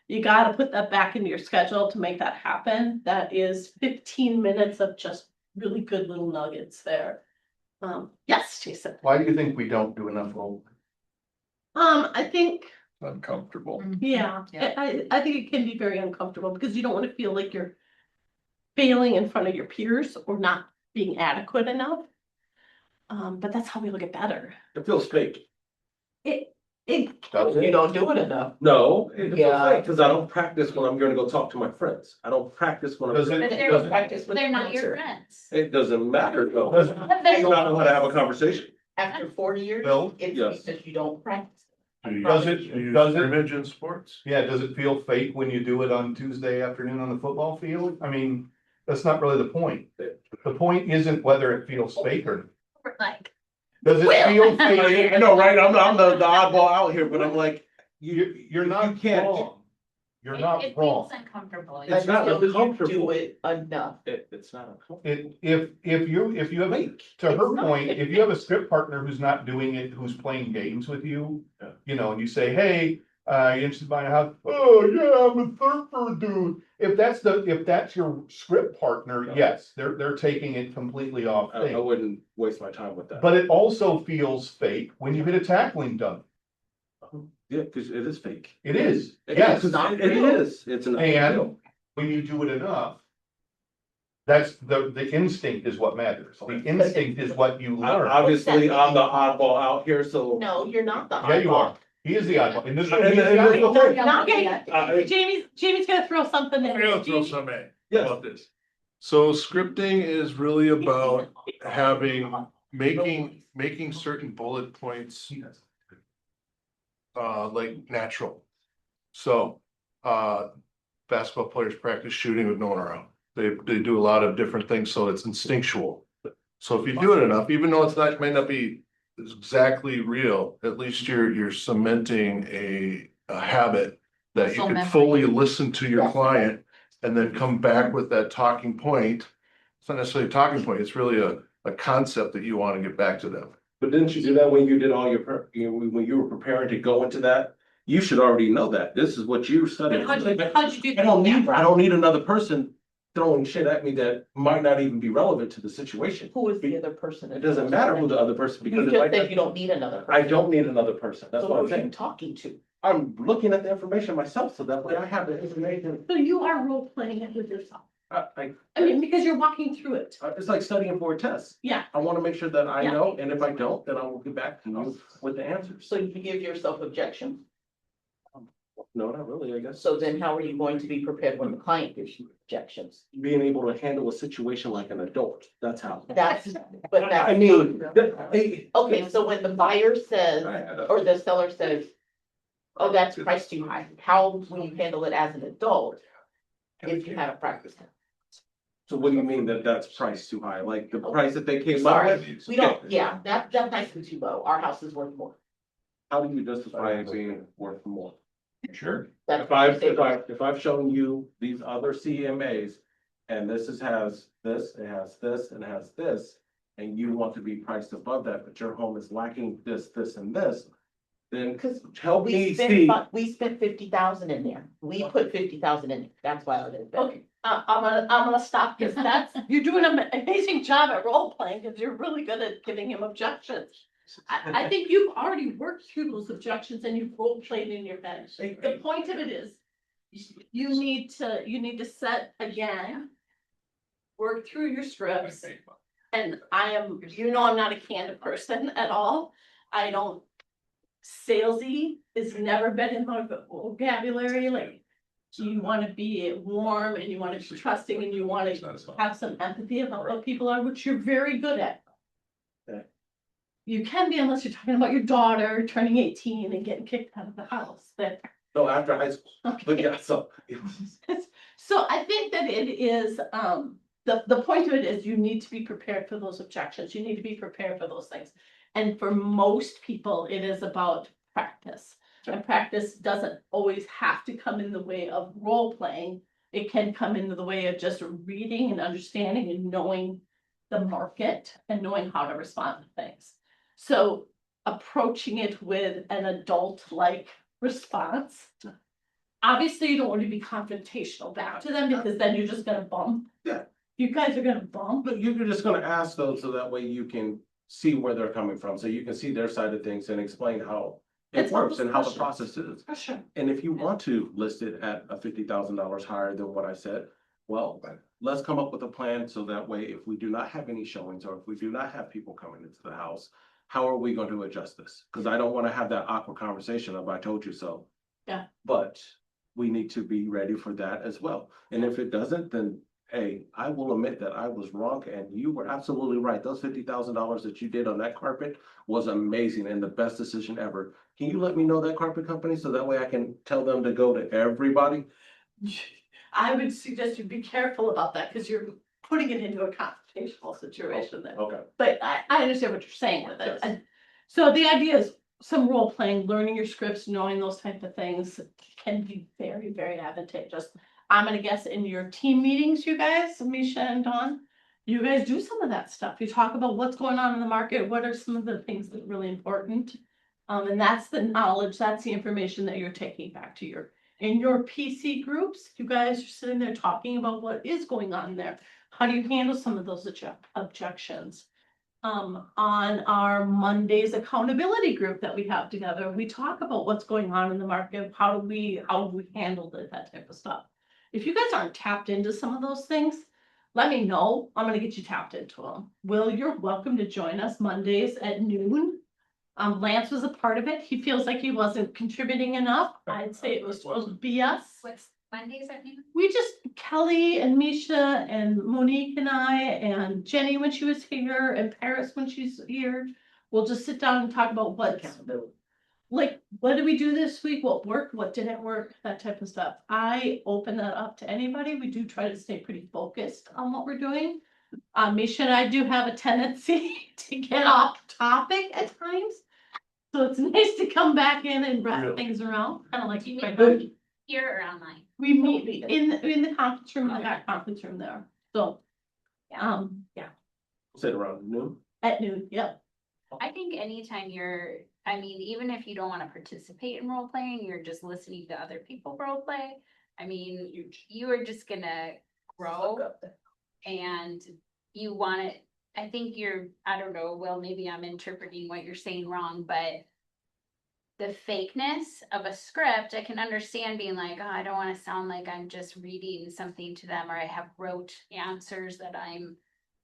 [SPEAKER 1] you gotta put that back into your schedule to make that happen. That is 15 minutes of just really good little nuggets there. Yes, Jason.
[SPEAKER 4] Why do you think we don't do enough role?
[SPEAKER 1] I think,
[SPEAKER 2] Uncomfortable.
[SPEAKER 1] yeah,
[SPEAKER 5] Yeah.
[SPEAKER 1] I think it can be very uncomfortable because you don't want to feel like you're failing in front of your peers or not being adequate enough. But that's how we look at better.
[SPEAKER 7] It feels fake.
[SPEAKER 1] It,
[SPEAKER 4] Does
[SPEAKER 8] You
[SPEAKER 4] it?
[SPEAKER 8] don't do it enough.
[SPEAKER 7] No, it feels
[SPEAKER 8] Yeah.
[SPEAKER 7] fake, because I don't practice when I'm gonna go talk to my friends. I don't practice when I'm.
[SPEAKER 4] Does
[SPEAKER 8] But
[SPEAKER 4] it,
[SPEAKER 8] they're
[SPEAKER 4] does it,
[SPEAKER 8] practice with
[SPEAKER 3] They're not your
[SPEAKER 8] cancer.
[SPEAKER 3] friends.
[SPEAKER 7] It doesn't matter though.
[SPEAKER 4] does,
[SPEAKER 7] I don't know how to have a conversation.
[SPEAKER 8] After 40 years,
[SPEAKER 4] Bill?
[SPEAKER 8] it's
[SPEAKER 7] Yes.
[SPEAKER 8] because you don't practice.
[SPEAKER 4] does
[SPEAKER 6] Do
[SPEAKER 4] it,
[SPEAKER 6] you
[SPEAKER 4] does it,
[SPEAKER 6] scrimmage in sports?
[SPEAKER 4] yeah, does it feel fake when you do it on Tuesday afternoon on the football field? I mean, that's not really the point. The point isn't whether it feels fake or,
[SPEAKER 3] Like,
[SPEAKER 4] does it feel fake?
[SPEAKER 7] I know, right? I'm the oddball out here, but I'm like,
[SPEAKER 4] You're
[SPEAKER 7] you
[SPEAKER 4] not
[SPEAKER 7] can't-
[SPEAKER 4] wrong. You're not
[SPEAKER 3] it
[SPEAKER 4] wrong.
[SPEAKER 3] feels uncomfortable.
[SPEAKER 7] It's
[SPEAKER 8] I
[SPEAKER 7] not
[SPEAKER 8] feel you
[SPEAKER 7] uncomfortable.
[SPEAKER 8] Do it enough.
[SPEAKER 7] it's not uncomfortable.
[SPEAKER 4] If you have,
[SPEAKER 7] Fake.
[SPEAKER 4] to her
[SPEAKER 8] It's not.
[SPEAKER 4] point, if you have a script partner who's not doing it, who's playing games with you,
[SPEAKER 7] Yeah.
[SPEAKER 4] and you say, hey, you interested in buying a house? Oh, yeah, I'm a surfer dude. If that's your script partner,
[SPEAKER 7] Yeah.
[SPEAKER 4] yes, they're taking it completely off
[SPEAKER 7] I
[SPEAKER 4] thing.
[SPEAKER 7] wouldn't waste my time with that.
[SPEAKER 4] But it also feels fake when you get a tackling done.
[SPEAKER 7] Yeah, because it is fake.
[SPEAKER 4] It is,
[SPEAKER 7] It
[SPEAKER 4] yes.
[SPEAKER 7] is, it is. It's an.
[SPEAKER 4] And when you do it enough, that's the instinct is what matters. The instinct is what you learn.
[SPEAKER 7] Obviously, I'm the oddball out here, so.
[SPEAKER 8] No, you're not the
[SPEAKER 4] Yeah, you
[SPEAKER 8] oddball.
[SPEAKER 4] are. He is the oddball. In this room,
[SPEAKER 7] And-
[SPEAKER 4] he's the
[SPEAKER 7] and-
[SPEAKER 4] oddball.
[SPEAKER 8] No, you're not
[SPEAKER 1] Okay.
[SPEAKER 8] yet.
[SPEAKER 1] Jamie's gonna throw something in.
[SPEAKER 6] I'm gonna throw
[SPEAKER 1] Jamie-
[SPEAKER 6] some in
[SPEAKER 7] Yes.
[SPEAKER 6] about this. So scripting is really about making certain bullet points like natural. So, basketball players practice shooting with no one around. They do a lot of different things, so it's instinctual. So if you do it enough, even though might not be exactly real, at least you're cementing a habit that you
[SPEAKER 5] Muscle
[SPEAKER 6] can
[SPEAKER 5] memory.
[SPEAKER 6] fully listen to your
[SPEAKER 8] Yes.
[SPEAKER 6] client and then come back with that talking point. It's not necessarily a talking point, it's really a concept that you want to get back to them.
[SPEAKER 7] But didn't you do that when you did all your, when you were preparing to go into that? You should already know that. This is what you studied.
[SPEAKER 1] How'd you do that?
[SPEAKER 7] I don't need another person throwing shit at me that might not even be relevant to the situation.
[SPEAKER 8] Who is the other person?
[SPEAKER 7] It doesn't matter who the other person,
[SPEAKER 8] You
[SPEAKER 7] because it
[SPEAKER 8] just
[SPEAKER 7] might
[SPEAKER 8] said
[SPEAKER 7] not-
[SPEAKER 8] you don't need another
[SPEAKER 7] I
[SPEAKER 8] person.
[SPEAKER 7] don't need another person. That's
[SPEAKER 8] So
[SPEAKER 7] what I'm
[SPEAKER 8] who are you
[SPEAKER 7] saying.
[SPEAKER 8] talking to?
[SPEAKER 7] I'm looking at the information myself, so that way I have the information.
[SPEAKER 1] So you are role playing it with yourself.
[SPEAKER 7] I,
[SPEAKER 1] I mean, because you're walking through it.
[SPEAKER 7] it's like studying for a test.
[SPEAKER 1] Yeah.
[SPEAKER 7] I want to make sure that I
[SPEAKER 1] Yeah.
[SPEAKER 7] know, and if I don't, then I will get back to you with the answers.
[SPEAKER 8] So you give yourself objection.
[SPEAKER 7] No, not really, I guess.
[SPEAKER 8] So then how are you going to be prepared when the client gives you objections?
[SPEAKER 7] Being able to handle a situation like an adult, that's how.
[SPEAKER 8] That's, but that's.
[SPEAKER 7] I mean,
[SPEAKER 8] Okay, so when the buyer says,
[SPEAKER 2] I had a-
[SPEAKER 8] or the seller says, oh, that's priced too high, how will you handle it as an adult if you haven't practiced it?
[SPEAKER 7] So what do you mean that that's priced too high? Like the price that they came up
[SPEAKER 8] Sorry.
[SPEAKER 7] with?
[SPEAKER 8] We don't, yeah, that price is too low, our house is worth more.
[SPEAKER 7] How do you justify it being worth more?
[SPEAKER 2] Sure.
[SPEAKER 8] That's
[SPEAKER 7] If I've shown you these other CMAs and this has this, it has this, and it has this, and you want to be priced above that, but your home is lacking this, this, and this, then
[SPEAKER 8] Because
[SPEAKER 7] help me
[SPEAKER 8] we spent,
[SPEAKER 7] see.
[SPEAKER 8] we spent 50,000 in there, we put 50,000 in, there. That's why I did that.
[SPEAKER 1] Okay, I'm gonna stop, because you're doing an amazing job at role playing, because you're really good at giving him objections. I think you've already worked through those objections and you've role played in your head. The point of it is, you need to set again, work through your scripts. And I'm not a candid person at all. I don't, salesy has never been in my vocabulary, like, you wanna be warm and you wanna be trusting and you wanna have some empathy about what people are, which you're very good at.
[SPEAKER 7] Yeah.
[SPEAKER 1] You can be unless you're talking about your daughter turning 18 and getting kicked out of the house, but,
[SPEAKER 7] No, after high school, but
[SPEAKER 1] okay.
[SPEAKER 7] yeah, so.
[SPEAKER 1] So I think that it is, the point of it is you need to be prepared for those objections, you need to be prepared for those things. And for most people, it is about practice. And practice doesn't always have to come in the way of role playing. It can come into the way of just reading and understanding and knowing the market and knowing how to respond to things. So approaching it with an adult-like response. Obviously, you don't want to be confrontational back to them because then you're just gonna bump.
[SPEAKER 7] Yeah.
[SPEAKER 1] You guys are gonna bump.
[SPEAKER 7] But you're just gonna ask those so that way you can see where they're coming from, so you can see their side of things and explain how it
[SPEAKER 1] It's
[SPEAKER 7] works and how the
[SPEAKER 1] discussion.
[SPEAKER 7] process is.
[SPEAKER 1] For sure.
[SPEAKER 7] And if you want to list it at a $50,000 higher than what I said, well, let's come up with a plan so that way if we do not have any showings or if we do not have people coming into the house, how are we going to adjust this? Because I don't want to have that awkward conversation of I told you so.
[SPEAKER 1] Yeah.
[SPEAKER 7] But we need to be ready for that as well. And if it doesn't, then hey, I will admit that I was wrong and you were absolutely right. Those $50,000 that you did on that carpet was amazing and the best decision ever. Can you let me know that carpet company so that way I can tell them to go to everybody?
[SPEAKER 1] I would suggest you be careful about that because you're putting it into a confrontational situation there.
[SPEAKER 7] Okay.
[SPEAKER 1] But I understand what you're saying with it.
[SPEAKER 7] Yes.
[SPEAKER 1] And so the idea is some role playing, learning your scripts, knowing those type of things can be very, very advantageous. I'm gonna guess in your team meetings, you guys, Misha and Dawn, you guys do some of that stuff. You talk about what's going on in the market, what are some of the things that are really important. And that's the knowledge, that's the information that you're taking back to in your PC groups, you guys are sitting there talking about what is going on there. How do you handle some of those objections? On our Mondays accountability group that we have together, we talk about what's going on in the market, how we handled it, that type of stuff. If you guys aren't tapped into some of those things, let me know. I'm gonna get you tapped into them. Will, you're welcome to join us Mondays at noon. Lance was a part of it. He feels like he wasn't contributing enough. I'd say it was BS.
[SPEAKER 3] What's Mondays at noon?
[SPEAKER 1] We just, Kelly and Misha and Monique and I and Jenny when she was here and Paris when she's here. We'll just sit down and talk about what did we do this week? What worked, what didn't work, that type of stuff. I open that up to anybody. We do try to stay pretty focused on what we're doing. Misha and I do have a tendency to get off topic at times. So it's nice to come back in and wrap things around, kind of like
[SPEAKER 3] Do you
[SPEAKER 1] my
[SPEAKER 3] meet
[SPEAKER 1] buddy.
[SPEAKER 3] here or online?
[SPEAKER 1] We meet in the conference room, in that conference room there. So,
[SPEAKER 3] Yeah.
[SPEAKER 1] yeah,
[SPEAKER 7] Sit around noon.
[SPEAKER 1] at noon, yep.
[SPEAKER 3] I think anytime even if you don't want to participate in role playing, you're just listening to other people role play. I mean, you are just gonna grow and you want it. I think I don't know, well, maybe I'm interpreting what you're saying wrong, but the fakeness of a script, I can understand being like, oh, I don't want to sound like I'm just reading something to them or I have rote answers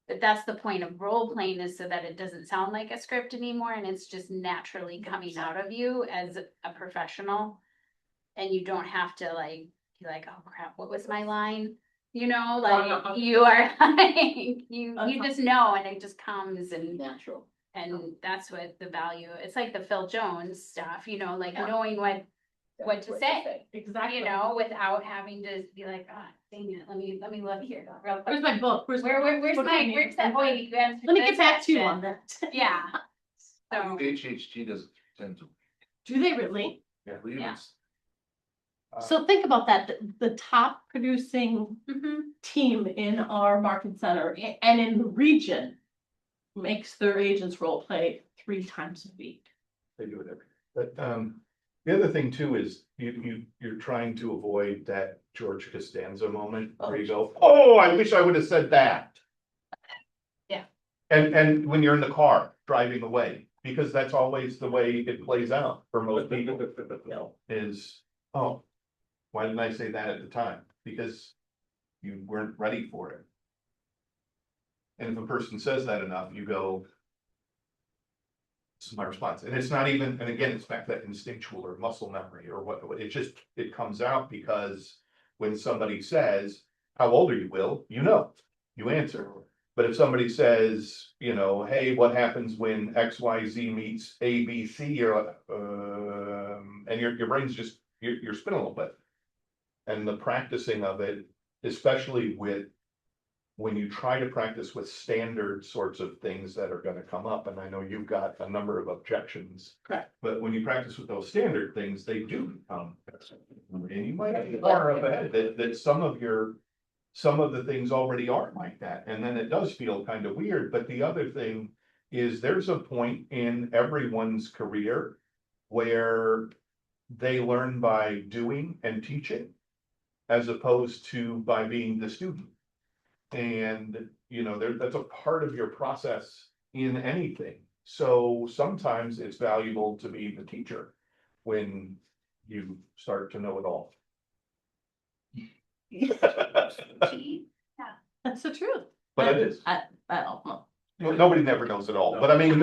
[SPEAKER 3] but that's the point of role playing is so that it doesn't sound like a script anymore and it's just naturally coming out of you as a professional. and you don't have to like, be like, oh crap, what was my line? You know, like, you are like, you just know, and it just comes
[SPEAKER 8] Natural.
[SPEAKER 3] and that's what the value, it's like the Phil Jones stuff, you know, like
[SPEAKER 1] Yeah.
[SPEAKER 3] knowing what to say,
[SPEAKER 1] Exactly.
[SPEAKER 3] you know, without having to be like, oh, dang it, let me look here real quick.
[SPEAKER 1] Where's my book?
[SPEAKER 3] Where's
[SPEAKER 1] what do I need?
[SPEAKER 3] where's that, boy, you answered
[SPEAKER 1] Let me
[SPEAKER 3] this
[SPEAKER 1] get back to you
[SPEAKER 3] question.
[SPEAKER 1] on that.
[SPEAKER 3] Yeah. So,
[SPEAKER 6] HHG does it 3 times a week.
[SPEAKER 1] Do they really?
[SPEAKER 6] I believe
[SPEAKER 3] Yeah.
[SPEAKER 6] it's-
[SPEAKER 1] So think about that, the top producing
[SPEAKER 3] mhm.
[SPEAKER 1] team in our market center and in the region makes their agents role play 3 times a week.
[SPEAKER 4] They do it every, but, the other thing too is you're trying to avoid that George Costanza moment where you go, oh, I wish I would have said that.
[SPEAKER 3] Yeah.
[SPEAKER 4] And when you're in the car driving away, because that's always the way it plays out for most people, is, oh, why didn't I say that at the time? Because you weren't ready for it. And if a person says that enough, you go, this is my response. And it's not even, and again, it's back to that instinctual or muscle memory or what, it comes out because when somebody says, how old are you, Will? You know, you answer. But if somebody says, you know, hey, what happens when XYZ meets ABC, you're like, and your brain's just, you're spinning a little bit. And the practicing of it, especially with when you try to practice with standard sorts of things that are gonna come up, and I know you've got a number of objections.
[SPEAKER 1] Correct.
[SPEAKER 4] But when you practice with those standard things, they do come. And you might be far up ahead that some of the things already are like that, and then it does feel kind of weird, but the other thing is there's a point in everyone's career where they learn by doing and teaching as opposed to by being the student. And, you know, that's a part of your process in anything. So sometimes it's valuable to be the teacher when you start to know it all.
[SPEAKER 1] That's the truth.
[SPEAKER 4] But it is.
[SPEAKER 1] I don't know.
[SPEAKER 4] Nobody never knows it all, but I mean,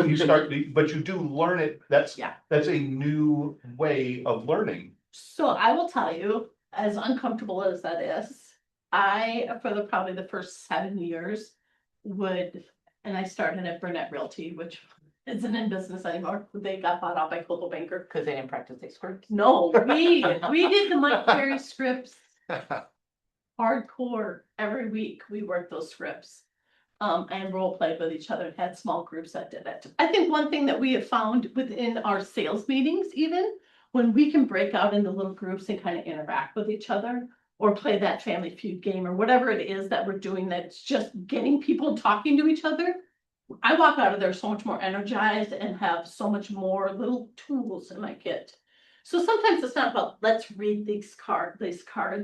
[SPEAKER 4] but you do learn it. That's a new way of learning.
[SPEAKER 1] So I will tell you, as uncomfortable as that is, for probably the first 7 years and I started at Burnett Realty, which isn't in business anymore. They got bought out by Coldwell Banker.
[SPEAKER 8] Cause they didn't practice their scripts.
[SPEAKER 1] No, we did the Mike Perry scripts hardcore every week. We worked those scripts. And role played with each other and had small groups that did it. I think one thing that we have found within our sales meetings, even when we can break out into little groups and kind of interact with each other or play that Family Feud game or whatever it is that we're doing, that's just getting people talking to each other. I walk out of there so much more energized and have so much more little tools in my kit. So sometimes it's not about let's read these cards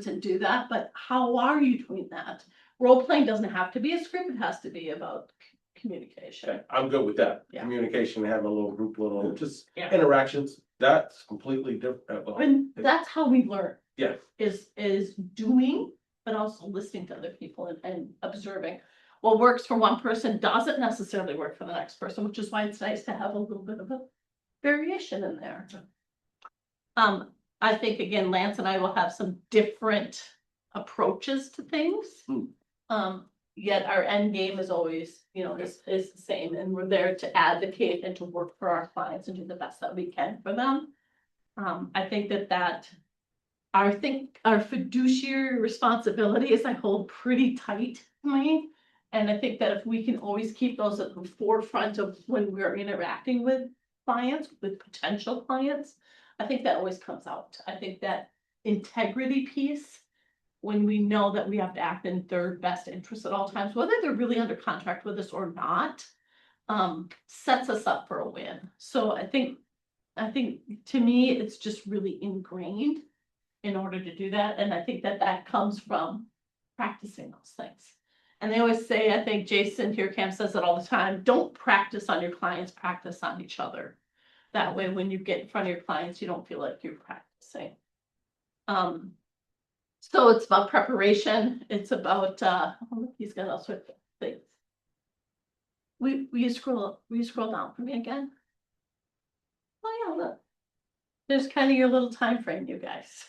[SPEAKER 1] and do that, but how are you doing that? Role playing doesn't have to be a script, it has to be about communication.
[SPEAKER 7] Okay, I'm good with that.
[SPEAKER 1] Yeah.
[SPEAKER 7] Communication, having a little group, just
[SPEAKER 1] Yeah.
[SPEAKER 7] interactions, that's completely different.
[SPEAKER 1] And that's how we learn.
[SPEAKER 7] Yeah.
[SPEAKER 1] Is doing, but also listening to other people and observing. What works for one person doesn't necessarily work for the next person, which is why it's nice to have a little bit of a variation in there. I think again, Lance and I will have some different approaches to things. Yet our end game is always, is the same, and we're there to advocate and to work for our clients and do the best that we can for them. I think that our fiduciary responsibilities I hold pretty tight to me. And I think that if we can always keep those at the forefront of when we're interacting with clients, with potential clients, I think that always comes out. I think that integrity piece, when we know that we have to act in their best interest at all times, whether they're really under contract with us or not, sets us up for a win. So I think to me, it's just really ingrained in order to do that. And I think that comes from practicing those things. And they always say, I think Jason Hierkamp says it all the time, don't practice on your clients, practice on each other. That way, when you get in front of your clients, you don't feel like you're practicing. So it's about preparation. It's about, he's got all sorts of things. Will you scroll down for me again? Oh yeah, look. There's kind of your little time frame, you guys.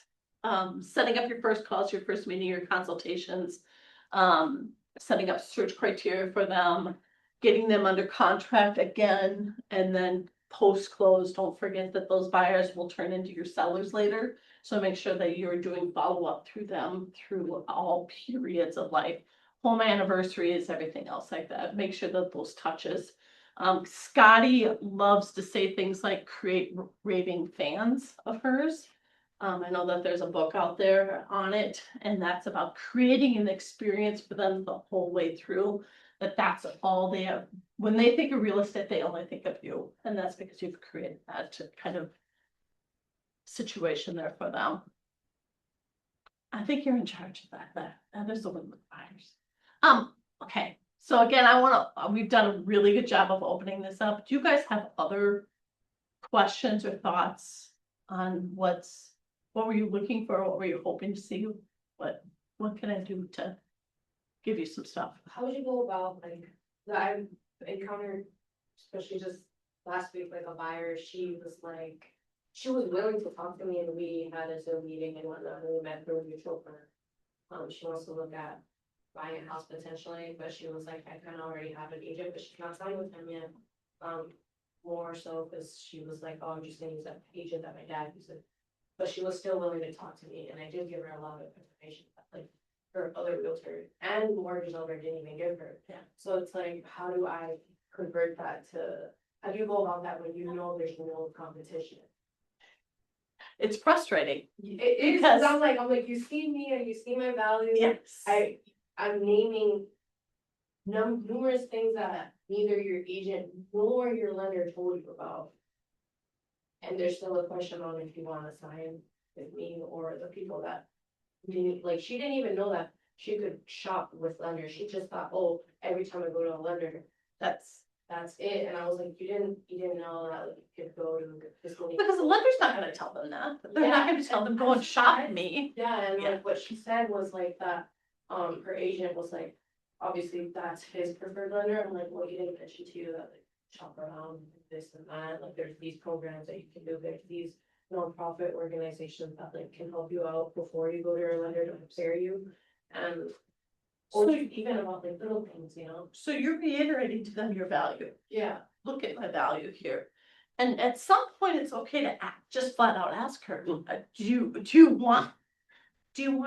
[SPEAKER 1] setting up your first calls, your first meeting, your consultations, setting up search criteria for them, getting them under contract again, and then post-close, don't forget that those buyers will turn into your sellers later. So make sure that you're doing follow-up through them through all periods of life, home anniversaries, everything else like that. Make sure that those touches. Scotty loves to say things like create raving fans of hers. I know that there's a book out there on it, and that's about creating an experience for them the whole way through. That's all they have. When they think of real estate, they only think of you, and that's because you've created that kind of situation there for them. I think you're in charge of that. There's the one with buyers. Okay. So again, we've done a really good job of opening this up. Do you guys have other questions or thoughts on what were you looking for? What were you hoping to see? What can I do to give you some stuff?
[SPEAKER 9] How would you go about like, that I've encountered, especially just last week, like a buyer, she was willing to talk to me and we had a Zoom meeting and whatnot, and we met through a mutual friend. She wants to look at buying a house potentially, but she was like, I kind of already have an agent, but she's not signed with him yet. More so because she was like, oh, I'm just gonna use that agent that my dad used. But she was still willing to talk to me, and I did give her a lot of information, like her other realtor and mortgage owner didn't even give her.
[SPEAKER 1] Yeah.
[SPEAKER 9] So it's like, how do I convert that to, how do you go about that when you know there's no competition?
[SPEAKER 1] It's frustrating.
[SPEAKER 9] It is,
[SPEAKER 1] Because-
[SPEAKER 9] because I'm like, you see me and you see my value.
[SPEAKER 1] Yes.
[SPEAKER 9] I'm naming numerous things that neither your agent nor your lender told you about. And there's still a question on if you wanna sign with me or the people that didn't, like, she didn't even know that she could shop with lenders. She just thought, oh, every time I go to a lender, that's it. And I was like, you didn't know that like, you could go to this many.
[SPEAKER 1] Because the lender's not gonna tell them that. They're not gonna tell them, go and shop me.
[SPEAKER 9] Yeah, and
[SPEAKER 1] Yeah.
[SPEAKER 9] like what she said was like that, her agent was like, obviously that's his preferred lender. I'm like, well, he didn't mention to you that like shop around this and that, like there's these programs that you can do, there's these nonprofit organizations that like can help you out before you go to your lender to prepare you. And or
[SPEAKER 1] So-
[SPEAKER 9] just even about like little things, you know?
[SPEAKER 1] So you're reiterating to them your value.
[SPEAKER 9] Yeah.
[SPEAKER 1] Look at my value here. And at some point, it's okay to just flat out ask her, do you want to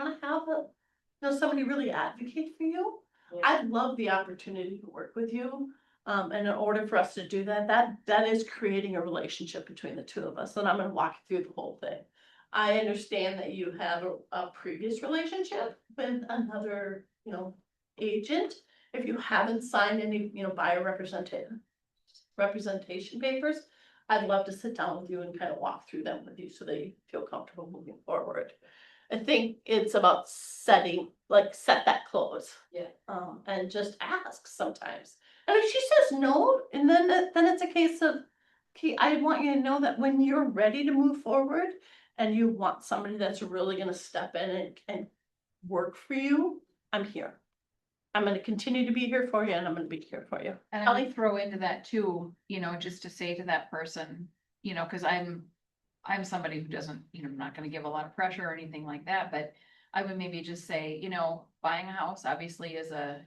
[SPEAKER 1] have somebody really advocate for you?
[SPEAKER 9] Yeah.
[SPEAKER 1] I'd love the opportunity to work with you. And in order for us to do that is creating a relationship between the two of us, and I'm gonna walk you through the whole thing. I understand that you have a previous relationship with another, agent. If you haven't signed any, buyer representation papers, I'd love to sit down with you and kind of walk through them with you so that you feel comfortable moving forward. I think it's about set that close.
[SPEAKER 9] Yeah.
[SPEAKER 1] And just ask sometimes. And if she says no, and then it's a case of, okay, I want you to know that when you're ready to move forward and you want somebody that's really gonna step in and work for you, I'm here. I'm gonna continue to be here for you, and I'm gonna be here for you.
[SPEAKER 5] And I would throw into that too, just to say to that person, cause I'm somebody who doesn't, I'm not gonna give a lot of pressure or anything like that, but I would maybe just say, buying a house obviously is a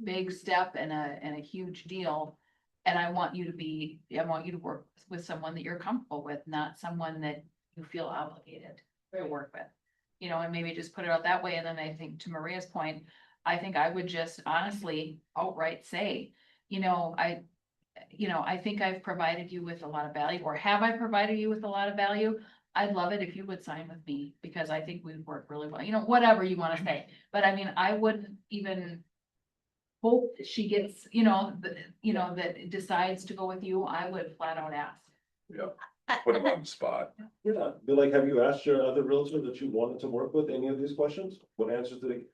[SPEAKER 5] big step and a huge deal. And I want you to work with someone that you're comfortable with, not someone that you feel obligated to work with. And maybe just put it out that way. And then I think to Maria's point, I think I would just honestly outright say, I think I've provided you with a lot of value, or have I provided you with a lot of value? I'd love it if you would sign with me because I think we'd work really well, whatever you want to say. But I mean, I wouldn't even hope that she gets, that decides to go with you. I would flat out ask.
[SPEAKER 2] Put them on the spot.
[SPEAKER 7] Yeah, be like, have you asked your other realtor that you wanted to work with any of these questions? What answers did they?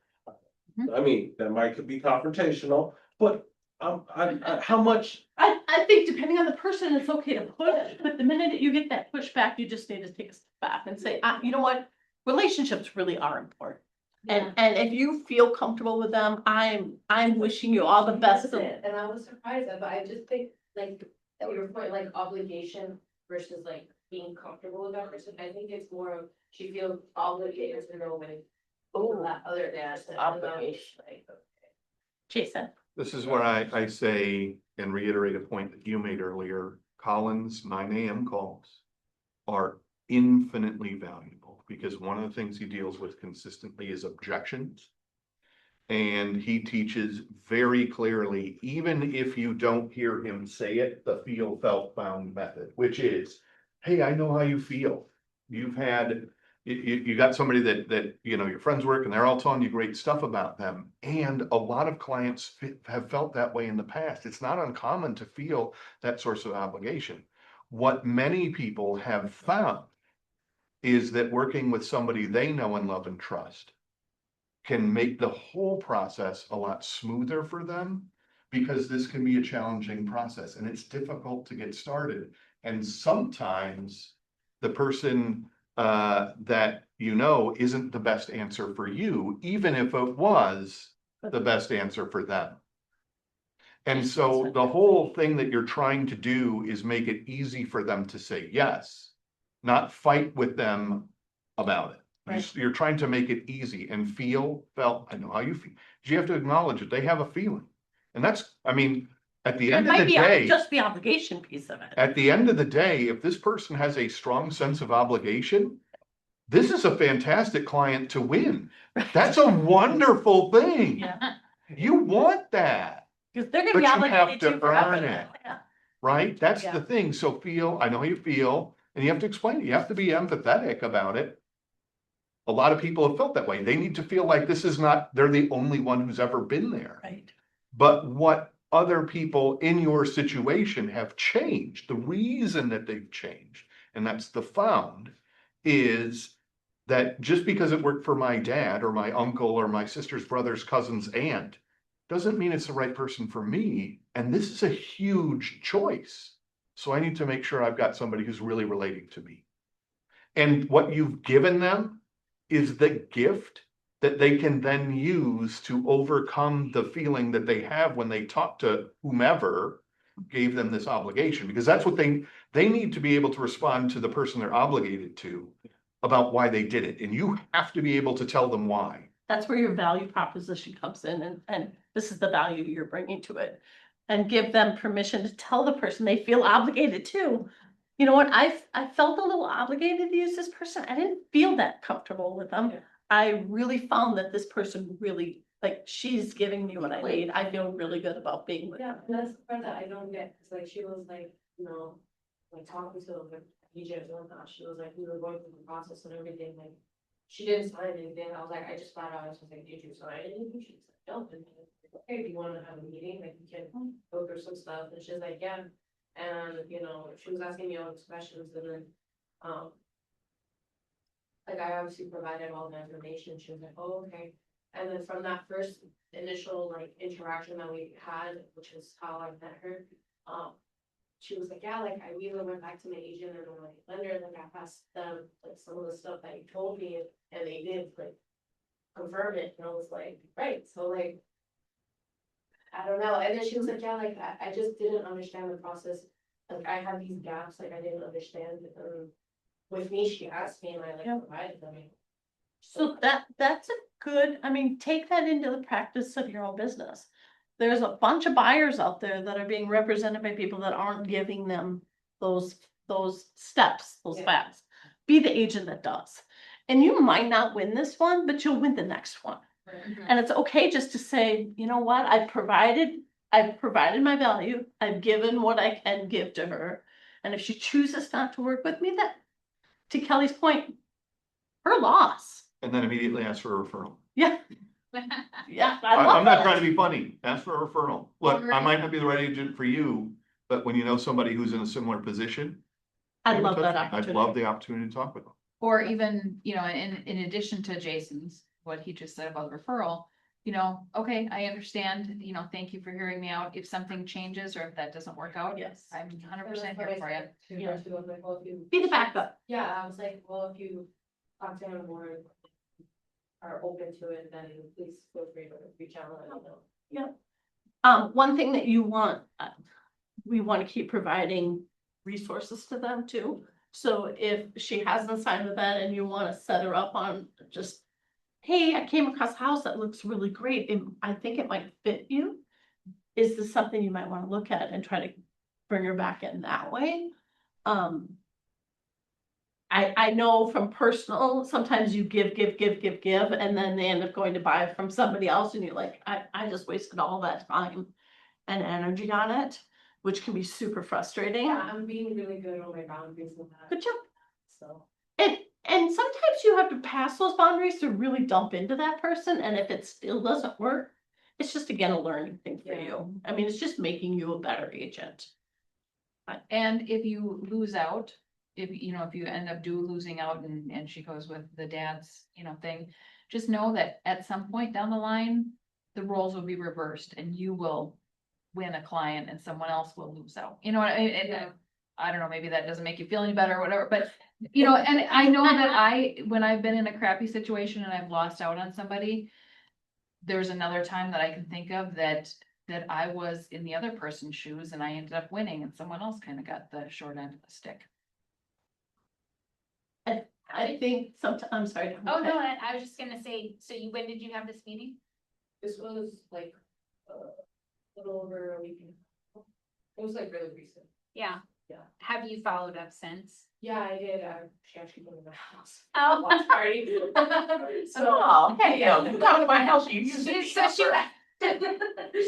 [SPEAKER 7] I mean, that might be confrontational, but how much?
[SPEAKER 1] I think depending on the person, it's okay to push, but the minute that you get that pushback, you just need to take a step back and say, you know what? Relationships really are important. And if you feel comfortable with them, I'm wishing you all the best.
[SPEAKER 9] And I was surprised, but I just think like, at your point, like obligation versus like being comfortable with that person. I think it's more of, she feels obligated to know when. Oh, that other dad.
[SPEAKER 1] Obligation. Jason,
[SPEAKER 4] This is where I say and reiterate a point that you made earlier, Colin's 9 AM calls are infinitely valuable, because one of the things he deals with consistently is objections. And he teaches very clearly, even if you don't hear him say it, the feel, felt, found method, which is, hey, I know how you feel. You've had, you got somebody that, you know, your friends work and they're all telling you great stuff about them. And a lot of clients have felt that way in the past. It's not uncommon to feel that source of obligation. What many people have found is that working with somebody they know and love and trust can make the whole process a lot smoother for them, because this can be a challenging process and it's difficult to get started. And sometimes the person that you know isn't the best answer for you, even if it was the best answer for them. And so the whole thing that you're trying to do is make it easy for them to say yes, not fight with them about it.
[SPEAKER 1] Right.
[SPEAKER 4] You're trying to make it easy and felt, I know how you feel. You have to acknowledge that they have a feeling. And that's, I mean, at the
[SPEAKER 1] it
[SPEAKER 4] end of
[SPEAKER 1] might
[SPEAKER 4] the
[SPEAKER 1] be
[SPEAKER 4] day,
[SPEAKER 1] just the obligation piece of it.
[SPEAKER 4] at the end of the day, if this person has a strong sense of obligation, this is a fantastic client to win. That's a wonderful thing.
[SPEAKER 1] Yeah,
[SPEAKER 4] You want that,
[SPEAKER 1] because they're gonna
[SPEAKER 4] but
[SPEAKER 1] be
[SPEAKER 4] you have
[SPEAKER 1] obligated
[SPEAKER 4] to
[SPEAKER 1] to forever.
[SPEAKER 4] earn it.
[SPEAKER 1] Yeah.
[SPEAKER 4] right? That's
[SPEAKER 1] Yeah.
[SPEAKER 4] the thing. So I know how you feel, and you have to explain it. You have to be empathetic about it. A lot of people have felt that way. They need to feel like this is not, they're the only one who's ever been there.
[SPEAKER 1] Right.
[SPEAKER 4] But what other people in your situation have changed, the reason that they've changed, and that's the found, is that just because it worked for my dad or my uncle or my sister's brother's cousin's aunt, doesn't mean it's the right person for me. And this is a huge choice. So I need to make sure I've got somebody who's really relating to me. And what you've given them is the gift that they can then use to overcome the feeling that they have when they talk to whomever gave them this obligation, because that's what they need to be able to respond to the person they're obligated to about why they did it. And you have to be able to tell them why.
[SPEAKER 1] That's where your value proposition comes in, and this is the value you're bringing to it. And give them permission to tell the person they feel obligated to. You know what, I felt a little obligated to use this person. I didn't feel that comfortable with them.
[SPEAKER 9] Yeah.
[SPEAKER 1] I really found that this person really, like, she's giving me what I need. I feel really good about being with
[SPEAKER 9] Yeah,
[SPEAKER 1] her.
[SPEAKER 9] and that's the part that I don't get, cause like she was like, you know, like talking to like EJ and whatnot, she was like, we were going through the process and everything, like. She didn't sign anything, I was like, I just flat out, I was like, did you sign anything? She's like, no, and I was like, okay, do you wanna have a meeting, like, we can go through some stuff, and she's like, yeah. And, you know, she was asking me all these questions, and then, like, I obviously provided all the information, she was like, oh, okay. And then from that first initial, like, interaction that we had, which is how I met her, she was like, yeah, like, we even went back to my agent and my lender, like, I asked them, like, some of the stuff that you told me, and they did, like, confirm it, and I was like, right, so, like, I don't know, and then she was like, yeah, like, I just didn't understand the process, like, I have these gaps, like, I didn't understand, with me, she asked me, and I, like,
[SPEAKER 1] Yeah.
[SPEAKER 9] provided them.
[SPEAKER 1] So that's a good, I mean, take that into the practice of your own business. There's a bunch of buyers out there that are being represented by people that aren't giving them those steps, those
[SPEAKER 9] Yeah.
[SPEAKER 1] facts. Be the agent that does. And you might not win this one, but you'll win the next one. And it's okay just to say, you know what, I've provided my value, I've given what I can give to her. And if she chooses not to work with me, that, to Kelly's point, her loss.
[SPEAKER 4] And then immediately ask for a referral.
[SPEAKER 1] Yeah, yeah, I love
[SPEAKER 4] I'm not
[SPEAKER 1] that.
[SPEAKER 4] trying to be funny. Ask for a referral. Look, I might not be the right agent for you, but when you know somebody who's in a similar position.
[SPEAKER 1] I
[SPEAKER 4] get in
[SPEAKER 1] love
[SPEAKER 4] touch
[SPEAKER 1] that
[SPEAKER 4] with me. I'd
[SPEAKER 1] opportunity.
[SPEAKER 4] love the opportunity to talk with them.
[SPEAKER 5] Or even, you know, in addition to Jason's, what he just said about the referral, you know, okay, I understand, you know, thank you for hearing me out. If something changes or if that doesn't work out,
[SPEAKER 1] Yes.
[SPEAKER 5] I'm 100%
[SPEAKER 9] That's what
[SPEAKER 5] here
[SPEAKER 9] I
[SPEAKER 5] for you.
[SPEAKER 9] said to her,
[SPEAKER 1] Yeah.
[SPEAKER 9] too. I was like, well, if you.
[SPEAKER 1] Be the backup.
[SPEAKER 9] Yeah, I was like, well, if you talk to him more, are open to it, then please feel free to reach out and let me know.
[SPEAKER 1] One thing that you want, we want to keep providing resources to them too. So if she hasn't signed with that and you wanna set her up on just, hey, I came across a house that looks really great, and I think it might fit you. Is this something you might wanna look at and try to bring her back in that way? I know from personal, sometimes you give, and then they end up going to buy from somebody else and you're like, I just wasted all that time and energy on it, which can be super frustrating.
[SPEAKER 9] Yeah, I'm being really good on my boundaries with that,
[SPEAKER 1] Good job.
[SPEAKER 9] so.
[SPEAKER 1] And sometimes you have to pass those boundaries to really dump into that person, and if it still doesn't work, it's just again a learning thing for
[SPEAKER 9] Yeah.
[SPEAKER 1] you. I mean, it's just making you a better agent.
[SPEAKER 5] And if you lose out, if, you know, if you end up losing out and she goes with the dad's, you know, thing, just know that at some point down the line, the roles will be reversed and you will win a client and someone else will lose out. You know what I mean? And,
[SPEAKER 9] Yeah.
[SPEAKER 5] I don't know, maybe that doesn't make you feel any better or whatever, but you know, and I know that when I've been in a crappy situation and I've lost out on somebody, there's another time that I can think of that I was in the other person's shoes and I ended up winning and someone else kind of got the short end of the stick.
[SPEAKER 1] I think sometimes, I'm sorry.
[SPEAKER 3] Oh, no, I was just gonna say, so when did you have this meeting?
[SPEAKER 9] This was like, a little over a week. It was like really recent.
[SPEAKER 3] Yeah.
[SPEAKER 9] Yeah.
[SPEAKER 3] Have you followed up since?
[SPEAKER 9] Yeah, I did, she actually came to my house.
[SPEAKER 3] Oh.
[SPEAKER 9] Watch party.
[SPEAKER 8] Oh, hey, yo, you come to my house, you use it.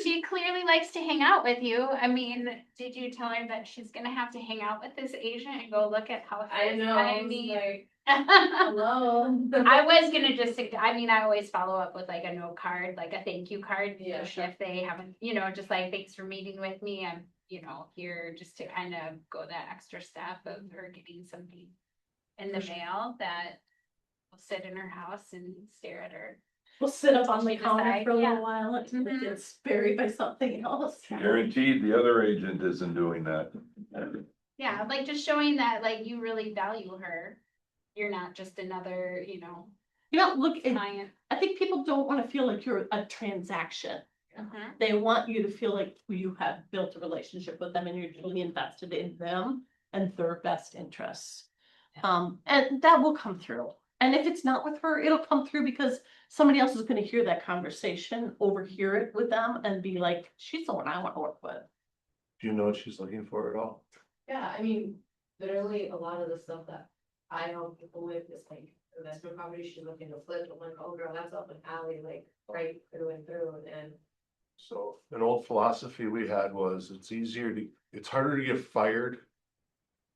[SPEAKER 3] She clearly likes to hang out with you. I mean, did you tell her that she's gonna have to hang out with this agent and go look at how?
[SPEAKER 9] I know,
[SPEAKER 3] I
[SPEAKER 9] I was
[SPEAKER 3] mean.
[SPEAKER 9] like,
[SPEAKER 3] I
[SPEAKER 9] hello.
[SPEAKER 3] was gonna I mean, I always follow up with like a note card, like a thank you card.
[SPEAKER 9] Yeah.
[SPEAKER 3] If they haven't, you know, just like, thanks for meeting with me. I'm, you know, here just to kind of go that extra step of her getting something in the mail that will sit in her house and stare at her.
[SPEAKER 1] We'll sit up on
[SPEAKER 3] She
[SPEAKER 1] the counter
[SPEAKER 3] decide,
[SPEAKER 1] for a little
[SPEAKER 3] yeah.
[SPEAKER 1] while until it
[SPEAKER 3] Mhm.
[SPEAKER 1] gets buried by something else.
[SPEAKER 2] Guaranteed the other agent isn't doing that.
[SPEAKER 3] Yeah, like just showing that like you really value her. You're not just another, you know,
[SPEAKER 1] Look,
[SPEAKER 3] client.
[SPEAKER 1] I think people don't wanna feel like you're a transaction.
[SPEAKER 3] Mhm.
[SPEAKER 1] They want you to feel like you have built a relationship with them and you're really invested in them and their best interests. And that will come through. And if it's not with her, it'll come through because somebody else is gonna hear that conversation, overhear it with them and be like, she's the one I wanna work with.
[SPEAKER 6] Do you know what she's looking for at all?
[SPEAKER 9] Yeah, I mean, literally a lot of the stuff that I help people with is like investment property, she's looking to flip, I'm like, oh girl, that's up an alley, like right through and through, and
[SPEAKER 6] So an old philosophy we had was it's harder to get fired.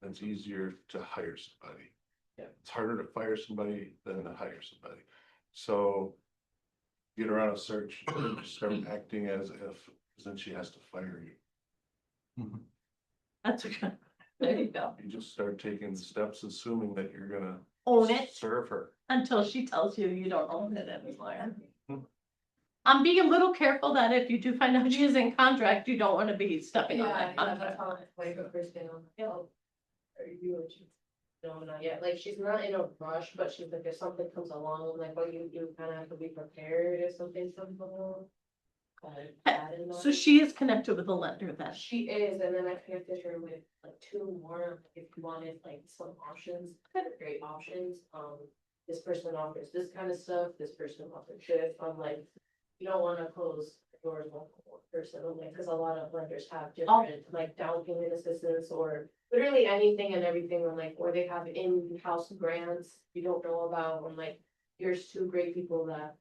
[SPEAKER 6] than It's easier to hire somebody.
[SPEAKER 9] Yeah.
[SPEAKER 6] It's harder to fire somebody than to hire somebody. So get her on a search and just start acting as if, because then she has to fire you.
[SPEAKER 1] That's a good, there you go.
[SPEAKER 6] You just start taking the steps, assuming that you're gonna
[SPEAKER 1] Own it
[SPEAKER 6] serve her.
[SPEAKER 1] until she tells you you don't own it anymore.
[SPEAKER 6] Hmm.
[SPEAKER 1] I'm being a little careful that if you do find out she's in contract, you don't wanna be stepping on
[SPEAKER 9] yeah,
[SPEAKER 1] that
[SPEAKER 9] that's
[SPEAKER 1] contract.
[SPEAKER 9] how like the first thing I'm like, oh, are you, and she's, no, not yet, like, she's not in a rush, but she's like, if something comes along, I'm like, well, you kind of have to be prepared if something comes along. That in
[SPEAKER 1] So
[SPEAKER 9] mind.
[SPEAKER 1] she is connected with a lender then.
[SPEAKER 9] She is, and then I connected her with like two more, if you wanted like some options, kind of great options, this person offers this kind of stuff, this person offers this, I'm like, you don't wanna close doors on one person, I'm like, cause a lot of lenders have different, like down payment assistance, or literally anything and everything, I'm like, or they have in-house grants you don't know about, I'm like, here's two great people that.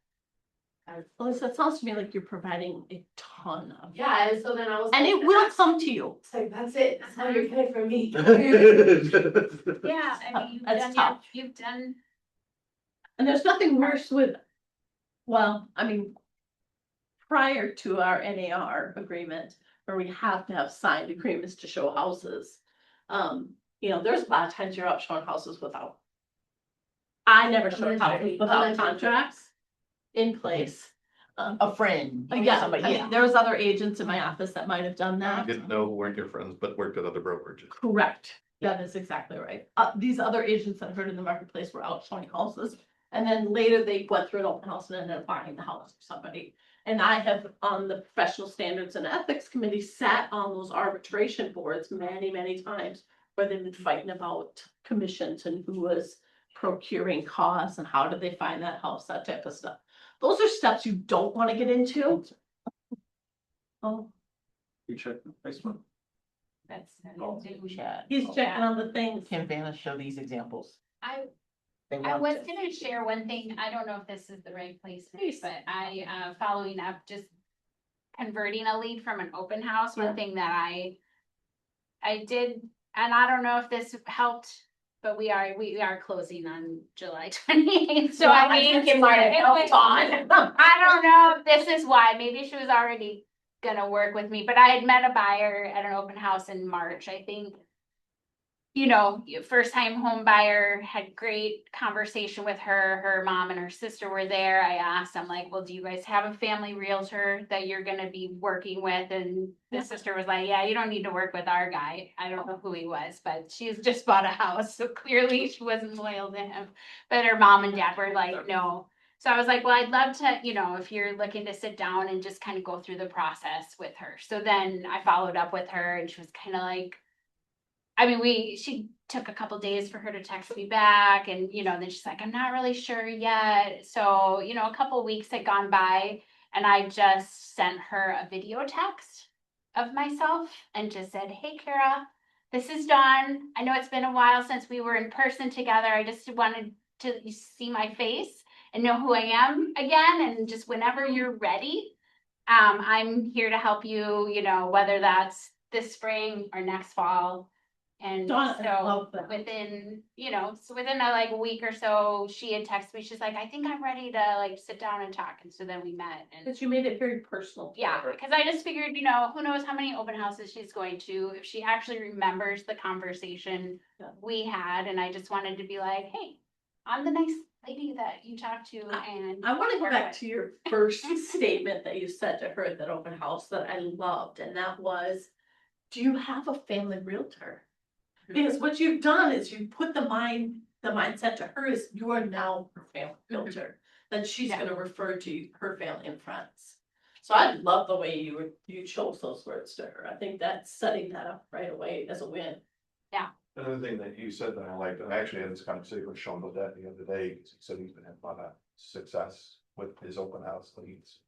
[SPEAKER 1] Melissa, it sounds to me like you're providing a ton of.
[SPEAKER 9] Yeah, and so then I was.
[SPEAKER 1] And
[SPEAKER 9] like,
[SPEAKER 1] it will come to you.
[SPEAKER 9] It's like, that's it, that's all you're getting from me.
[SPEAKER 3] Yeah, I mean,
[SPEAKER 1] That's tough.
[SPEAKER 3] you've done,
[SPEAKER 1] And there's nothing worse with, well, I mean, prior to our NAR agreement, where we have to have signed agreements to show houses. There's a lot of times you're out showing houses without. I never showed houses without contracts in place.
[SPEAKER 8] A friend.
[SPEAKER 1] Yeah,
[SPEAKER 8] Somebody,
[SPEAKER 1] I mean,
[SPEAKER 8] yeah.
[SPEAKER 1] there was other agents in my office that might have done that.
[SPEAKER 4] Didn't know who weren't your friends, but worked at other brokerages.
[SPEAKER 1] Correct. That is exactly right. These other agents that I heard in the marketplace were out showing houses. And then later they went through an open house and ended up buying the house for somebody. And I have on the professional standards and ethics committee sat on those arbitration boards many, many times where they've been fighting about commissions and who was procuring costs and how did they find that house, that type of stuff. Those are steps you don't wanna get into. Oh,
[SPEAKER 7] You check Facebook.
[SPEAKER 3] That's.
[SPEAKER 1] he's checking on the things.
[SPEAKER 8] Can Vanna show these examples?
[SPEAKER 3] I
[SPEAKER 8] They
[SPEAKER 3] I
[SPEAKER 8] want
[SPEAKER 3] was
[SPEAKER 8] to.
[SPEAKER 3] gonna share one thing, I don't know if this is the right place, but following up, just converting a lead from an open house,
[SPEAKER 1] Yeah.
[SPEAKER 3] one thing that I did, and I don't know if this helped, but we are closing on July 28th, so I mean.
[SPEAKER 1] think it might have helped on.
[SPEAKER 3] I don't know if this is why, maybe she was already gonna work with me, but I had met a buyer at an open house in March, I think. You know, first time home buyer, had great conversation with her mom and her sister were there. I asked, I'm like, well, do you guys have a family realtor that you're gonna be working with? And the sister was like, yeah, you don't need to work with our guy. I don't know who he was, but she's just bought a house, so clearly she wasn't loyal to him. But her mom and dad were like, no. So I was like, well, I'd love to, you know, if you're looking to sit down and just kind of go through the process with her. So then I followed up with her and she was kind of like, I mean, she took a couple days for her to text me back and, you know, then she's like, I'm not really sure yet. So, you know, a couple weeks had gone by and I just sent her a video text of myself and just said, hey, Kara, this is Dawn. I know it's been a while since we were in person together. I just wanted to see my face and know who I am again. And just whenever you're ready, I'm here to help you, you know, whether that's this spring or next fall. And
[SPEAKER 1] Dawn, I
[SPEAKER 3] so
[SPEAKER 1] love that.
[SPEAKER 3] within, you know, so within a week or so, she had texted me, she's like, I think I'm ready to like sit down and talk. And so then we met and
[SPEAKER 1] But you made it very personal. to
[SPEAKER 3] yeah,
[SPEAKER 1] her.
[SPEAKER 3] because I just figured, you know, who knows how many open houses she's going to, if she actually remembers the conversation
[SPEAKER 1] Yeah.
[SPEAKER 3] we had, and I just wanted to be like, hey, I'm the nice lady that you talked to, and
[SPEAKER 1] I wanna go back to your first statement that you said to her at that open house that I loved, and that was, do you have a family realtor? Because what you've done is you put the mindset to her is you are now her family realtor, that she's
[SPEAKER 3] Yeah.
[SPEAKER 1] gonna refer to her family and friends. So I love the way you chose those words to her. I think that's setting that up right away as a win.
[SPEAKER 4] Another thing that you said that I liked, and I actually had this conversation with Sean Bodette the other day, because he said he's been having a lot of success with his open house leads.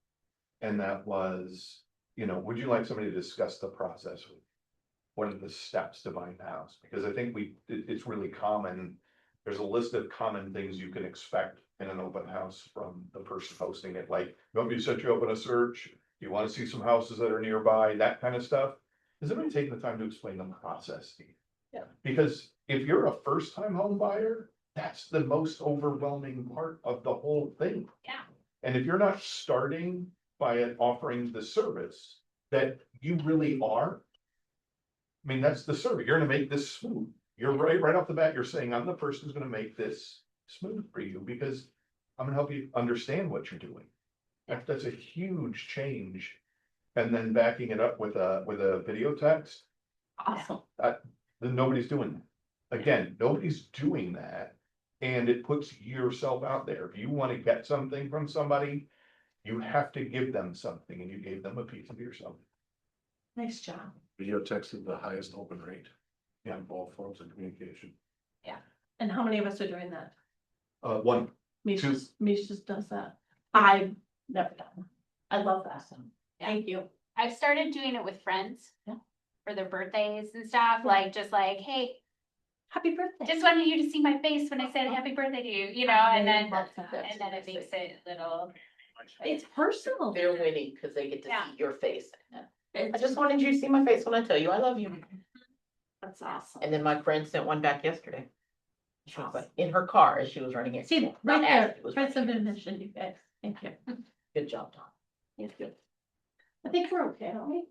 [SPEAKER 4] And that was, you know, would you like somebody to discuss the process? What are the steps to buying a house? Because I think it's really common. There's a list of common things you can expect in an open house from the person hosting it, like, you want me to set you up in a search? You wanna see some houses that are nearby, that kind of stuff? Does anybody take the time to explain the process to you?
[SPEAKER 1] Yeah.
[SPEAKER 4] Because if you're a first time home buyer, that's the most overwhelming part of the whole thing.
[SPEAKER 3] Yeah.
[SPEAKER 4] And if you're not starting by offering the service that you really are, I mean, that's the service. You're gonna make this smooth. You're right off the bat, you're saying, I'm the person who's gonna make this smooth for you because I'm gonna help you understand what you're doing. That's a huge change. And then backing it up with a video text,
[SPEAKER 1] Awesome.
[SPEAKER 4] then nobody's doing that. Again, nobody's doing that. And it puts yourself out there. If you want to get something from somebody, you have to give them something, and you gave them a piece of yourself.
[SPEAKER 1] Nice job.
[SPEAKER 6] Video text is the highest open rate.
[SPEAKER 4] Yeah.
[SPEAKER 6] In all forms of communication.
[SPEAKER 1] And how many of us are doing that?
[SPEAKER 4] One,
[SPEAKER 1] Misha does that. I've never done that. I love that. Thank you.
[SPEAKER 3] I've started doing it with friends.
[SPEAKER 1] Yeah.
[SPEAKER 3] For their birthdays and stuff, like, just like, hey,
[SPEAKER 1] Happy birthday.
[SPEAKER 3] just wanted you to see my face when I said happy birthday to you, you know, and then
[SPEAKER 1] love that.
[SPEAKER 3] it makes it little.
[SPEAKER 1] It's personal.
[SPEAKER 8] They're winning because they get to
[SPEAKER 3] Yeah.
[SPEAKER 8] see your face. I
[SPEAKER 1] It's
[SPEAKER 8] just wanted you to see my face when I tell you I love you.
[SPEAKER 1] That's awesome.
[SPEAKER 8] And then my friend sent one back yesterday. She was like, in her car as she was running it.
[SPEAKER 1] See,
[SPEAKER 8] Not
[SPEAKER 1] right
[SPEAKER 8] as
[SPEAKER 1] there,
[SPEAKER 8] she was
[SPEAKER 1] price of
[SPEAKER 8] running it.
[SPEAKER 1] admission, you guys. Thank you.
[SPEAKER 8] Good job, Tom.
[SPEAKER 1] Thank you. I think we're okay, aren't we?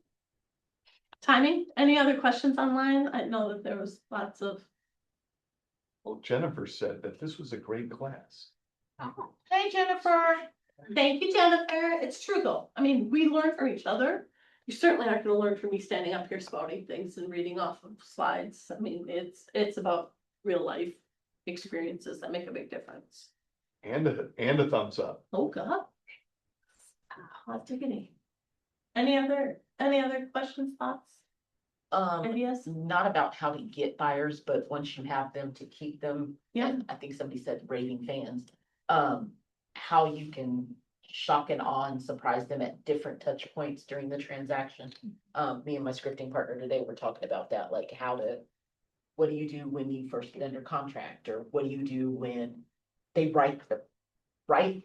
[SPEAKER 1] Timing, any other questions online? I know that there was lots of.
[SPEAKER 4] Well, Jennifer said that this was a great class.
[SPEAKER 1] Hey, Jennifer. Thank you, Jennifer. It's true though. I mean, we learn from each other. You certainly aren't gonna learn from me standing up here spouting things and reading off of slides. I mean, it's about real life experiences that make a big difference.
[SPEAKER 4] And a thumbs up.
[SPEAKER 1] Oh, God. Hot diggity. Any other questions, thoughts? ideas?
[SPEAKER 8] Not about how to get buyers, but once you have them to keep them.
[SPEAKER 1] Yeah.
[SPEAKER 8] And I think somebody said raving fans, how you can shock and awe and surprise them at different touch points during the transaction. Me and my scripting partner today were talking about that, like what do you do when you first get under contract, or what do you do when they write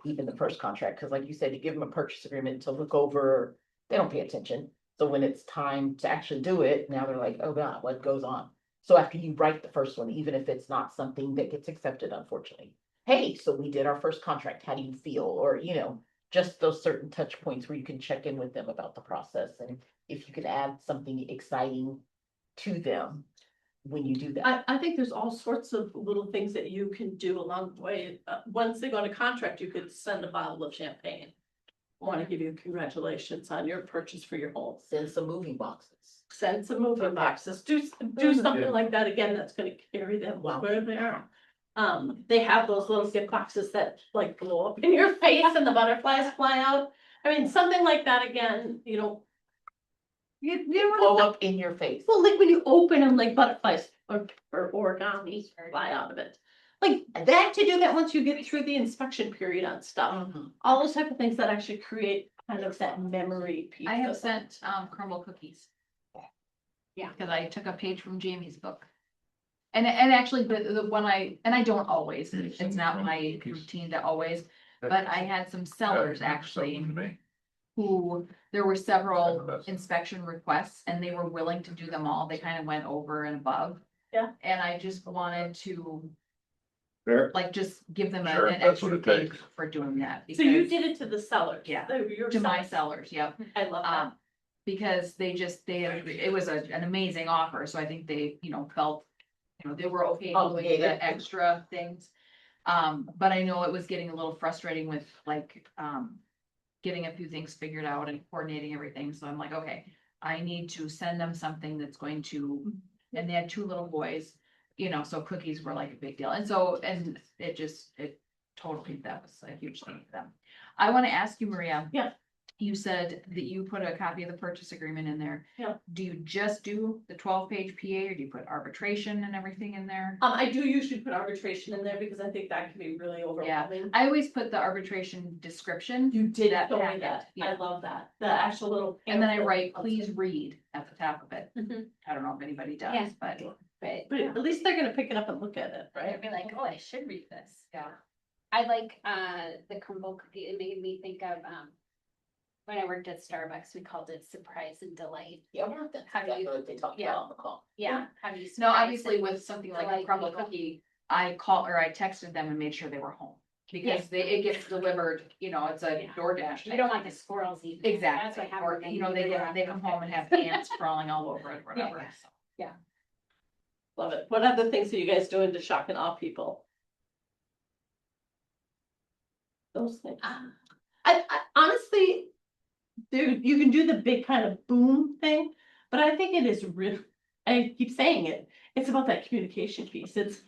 [SPEAKER 8] even the first contract, because like you said, you give them a purchase agreement to look over, they don't pay attention. So when it's time to actually do it, now they're like, oh God, what goes on? So after you write the first one, even if it's not something that gets accepted, unfortunately. Hey, so we did our first contract, how do you feel? Or, just those certain touch points where you can check in with them about the process, and if you could add something exciting to them when you do that.
[SPEAKER 1] I think there's all sorts of little things that you can do along the way. Once they go to contract, you could send a bottle of champagne. Want to give you congratulations on your purchase for your home.
[SPEAKER 8] Send some moving boxes.
[SPEAKER 1] Send some moving boxes, do something like that again, that's gonna carry them
[SPEAKER 8] Wow.
[SPEAKER 1] where they are. They have those little gift boxes that like blow up in your face and the butterflies fly out. I mean, something like that again, you don't
[SPEAKER 8] Blow
[SPEAKER 1] want
[SPEAKER 8] up in your face.
[SPEAKER 1] well, like when you open them, like butterflies or origami fly out of it. Like that, to do that once you get through the inspection period on stuff, all those type of things that actually create kind of that memory piece.
[SPEAKER 5] I have
[SPEAKER 1] of-
[SPEAKER 5] sent, crumble cookies.
[SPEAKER 3] Yeah.
[SPEAKER 5] Cause I took a page from Jamie's book. And actually, the one I don't always, it's not my routine to always, but I had some sellers actually who, there were several inspection requests and they were willing to do them all. They kind of went over and above.
[SPEAKER 1] Yeah.
[SPEAKER 5] And I just wanted to
[SPEAKER 2] Fair.
[SPEAKER 5] like just give them
[SPEAKER 2] Sure,
[SPEAKER 5] an
[SPEAKER 2] that's what
[SPEAKER 5] extra
[SPEAKER 2] it
[SPEAKER 5] page
[SPEAKER 2] takes.
[SPEAKER 5] for doing that.
[SPEAKER 1] So you
[SPEAKER 5] because-
[SPEAKER 1] did it to the sellers?
[SPEAKER 5] Yeah.
[SPEAKER 1] They were your
[SPEAKER 5] To my
[SPEAKER 1] sellers.
[SPEAKER 5] sellers, yep.
[SPEAKER 1] I love that.
[SPEAKER 5] Because it was an amazing offer, so I think they, felt, they were okay doing
[SPEAKER 8] Obligated.
[SPEAKER 5] the extra things. But I know it was getting a little frustrating with like, getting a few things figured out and coordinating everything, so I'm like, okay, I need to send them something that's going to, and they had 2 little boys, so cookies were like a big deal, and it totally, that was a huge thing for them. I wanna ask you, Maria.
[SPEAKER 1] Yeah.
[SPEAKER 5] You said that you put a copy of the purchase agreement in there.
[SPEAKER 1] Yeah.
[SPEAKER 5] Do you just do the 12-page PA, or do you put arbitration and everything in there?
[SPEAKER 1] I do usually put arbitration in there because I think that can be really overwhelming.
[SPEAKER 5] I always put the arbitration description.
[SPEAKER 1] You did
[SPEAKER 5] that
[SPEAKER 1] show me
[SPEAKER 5] packet,
[SPEAKER 1] that. I
[SPEAKER 5] yeah.
[SPEAKER 1] love that. The actual little.
[SPEAKER 5] And then I
[SPEAKER 1] pamphlet.
[SPEAKER 5] write, please read at the top of it.
[SPEAKER 3] Mhm.
[SPEAKER 5] I don't know if anybody
[SPEAKER 3] Yeah.
[SPEAKER 5] does, but
[SPEAKER 1] But at least they're gonna pick it up and look at it,
[SPEAKER 3] I'd
[SPEAKER 1] right?
[SPEAKER 3] be like, oh, I should read this.
[SPEAKER 5] yeah.
[SPEAKER 3] I like, the crumble cookie. It made me think of, when I worked at Starbucks, we called it surprise and delight.
[SPEAKER 8] Yeah, that's
[SPEAKER 3] How do you-
[SPEAKER 8] exactly what they talked
[SPEAKER 3] yeah.
[SPEAKER 8] about on the call.
[SPEAKER 3] Yeah. How do you?
[SPEAKER 5] No,
[SPEAKER 3] surprise
[SPEAKER 5] obviously
[SPEAKER 3] and
[SPEAKER 5] with something like a
[SPEAKER 3] delight
[SPEAKER 5] crumble
[SPEAKER 3] people?
[SPEAKER 5] cookie, I texted them and made sure they were home. Because it gets delivered, it's a
[SPEAKER 3] Yeah.
[SPEAKER 5] DoorDash.
[SPEAKER 3] You don't want the squirrels eating. it. That's
[SPEAKER 5] Exactly,
[SPEAKER 3] what happened
[SPEAKER 5] or,
[SPEAKER 3] when
[SPEAKER 5] they come home and have ants crawling all over it, whatever.
[SPEAKER 3] Yeah.
[SPEAKER 1] Love it. What other things are you guys doing to shock and awe people? Those things. I honestly, dude, you can do the big kind of boom thing, but I think it is real. I keep saying it. It's about that communication piece. It's,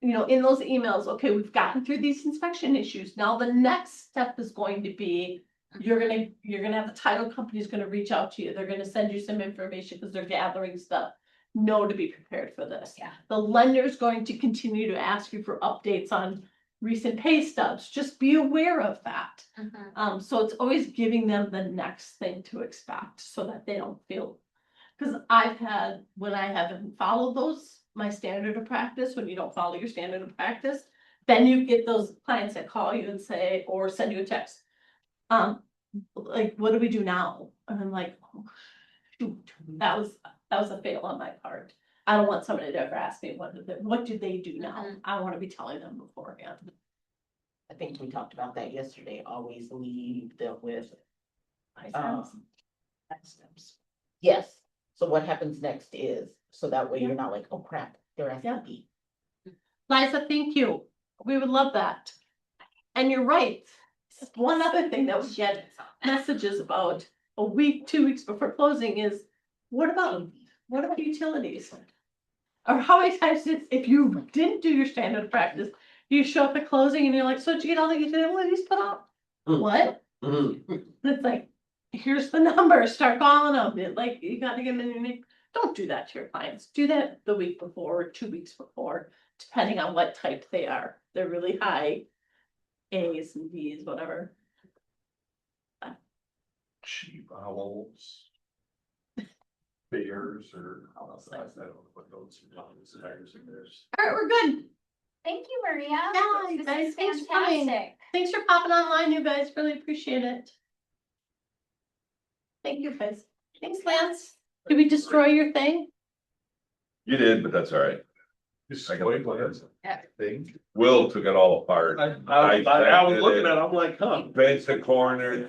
[SPEAKER 1] in those emails, okay, we've gotten through these inspection issues. Now the next step is going to be, you're gonna have the title company's gonna reach out to you. They're gonna send you some information because they're gathering stuff. Know to be prepared for this.
[SPEAKER 3] Yeah.
[SPEAKER 1] The lender's going to continue to ask you for updates on recent pay stubs. Just be aware of that.
[SPEAKER 3] Mhm.
[SPEAKER 1] So it's always giving them the next thing to expect so that they don't feel. Cause I've had, when I haven't followed my standard of practice, when you don't follow your standard of practice, then you get those clients that call you and say, or send you a text. Like, what do we do now? And I'm like, oh, shoot, that was a fail on my part. I don't want somebody to ever ask me, what do they do now?
[SPEAKER 3] Mhm.
[SPEAKER 1] I wanna be telling them beforehand.
[SPEAKER 8] I think we talked about that yesterday, always leave them with,
[SPEAKER 1] I sense.
[SPEAKER 8] next steps. Yes, so what happens next is, so that way you're not like, oh crap, they're SLP.
[SPEAKER 1] Liza, thank you. We would love that. And you're right. One other thing that we get messages about a week, 2 weeks before closing is, what about utilities? Or how many times if you didn't do your standard practice, you show up at closing and you're like, so did you get all the utilities put up? What? And it's like, here's the number, start calling them, like, you gotta get them in your name. don't do that to your clients. Do that the week before, or 2 weeks before, depending on what type they are. They're really high A's and B's, whatever.
[SPEAKER 4] Cheap owls. Bears or. I don't know what those tires in theirs.
[SPEAKER 1] All right, we're good.
[SPEAKER 3] Thank you, Maria.
[SPEAKER 1] Yeah, you
[SPEAKER 3] This
[SPEAKER 1] guys,
[SPEAKER 3] is
[SPEAKER 1] thanks for coming.
[SPEAKER 3] fantastic.
[SPEAKER 1] Thanks for popping online, you guys. Really appreciate it. Thank you, guys. Thanks, Lance. Did we destroy your thing?
[SPEAKER 2] You did, but that's all right.
[SPEAKER 4] Just
[SPEAKER 2] I got
[SPEAKER 4] wait,
[SPEAKER 2] my plans.
[SPEAKER 4] thing.
[SPEAKER 2] Will took it all apart.
[SPEAKER 7] I was looking at it, I'm like, huh.
[SPEAKER 2] Bent the corner.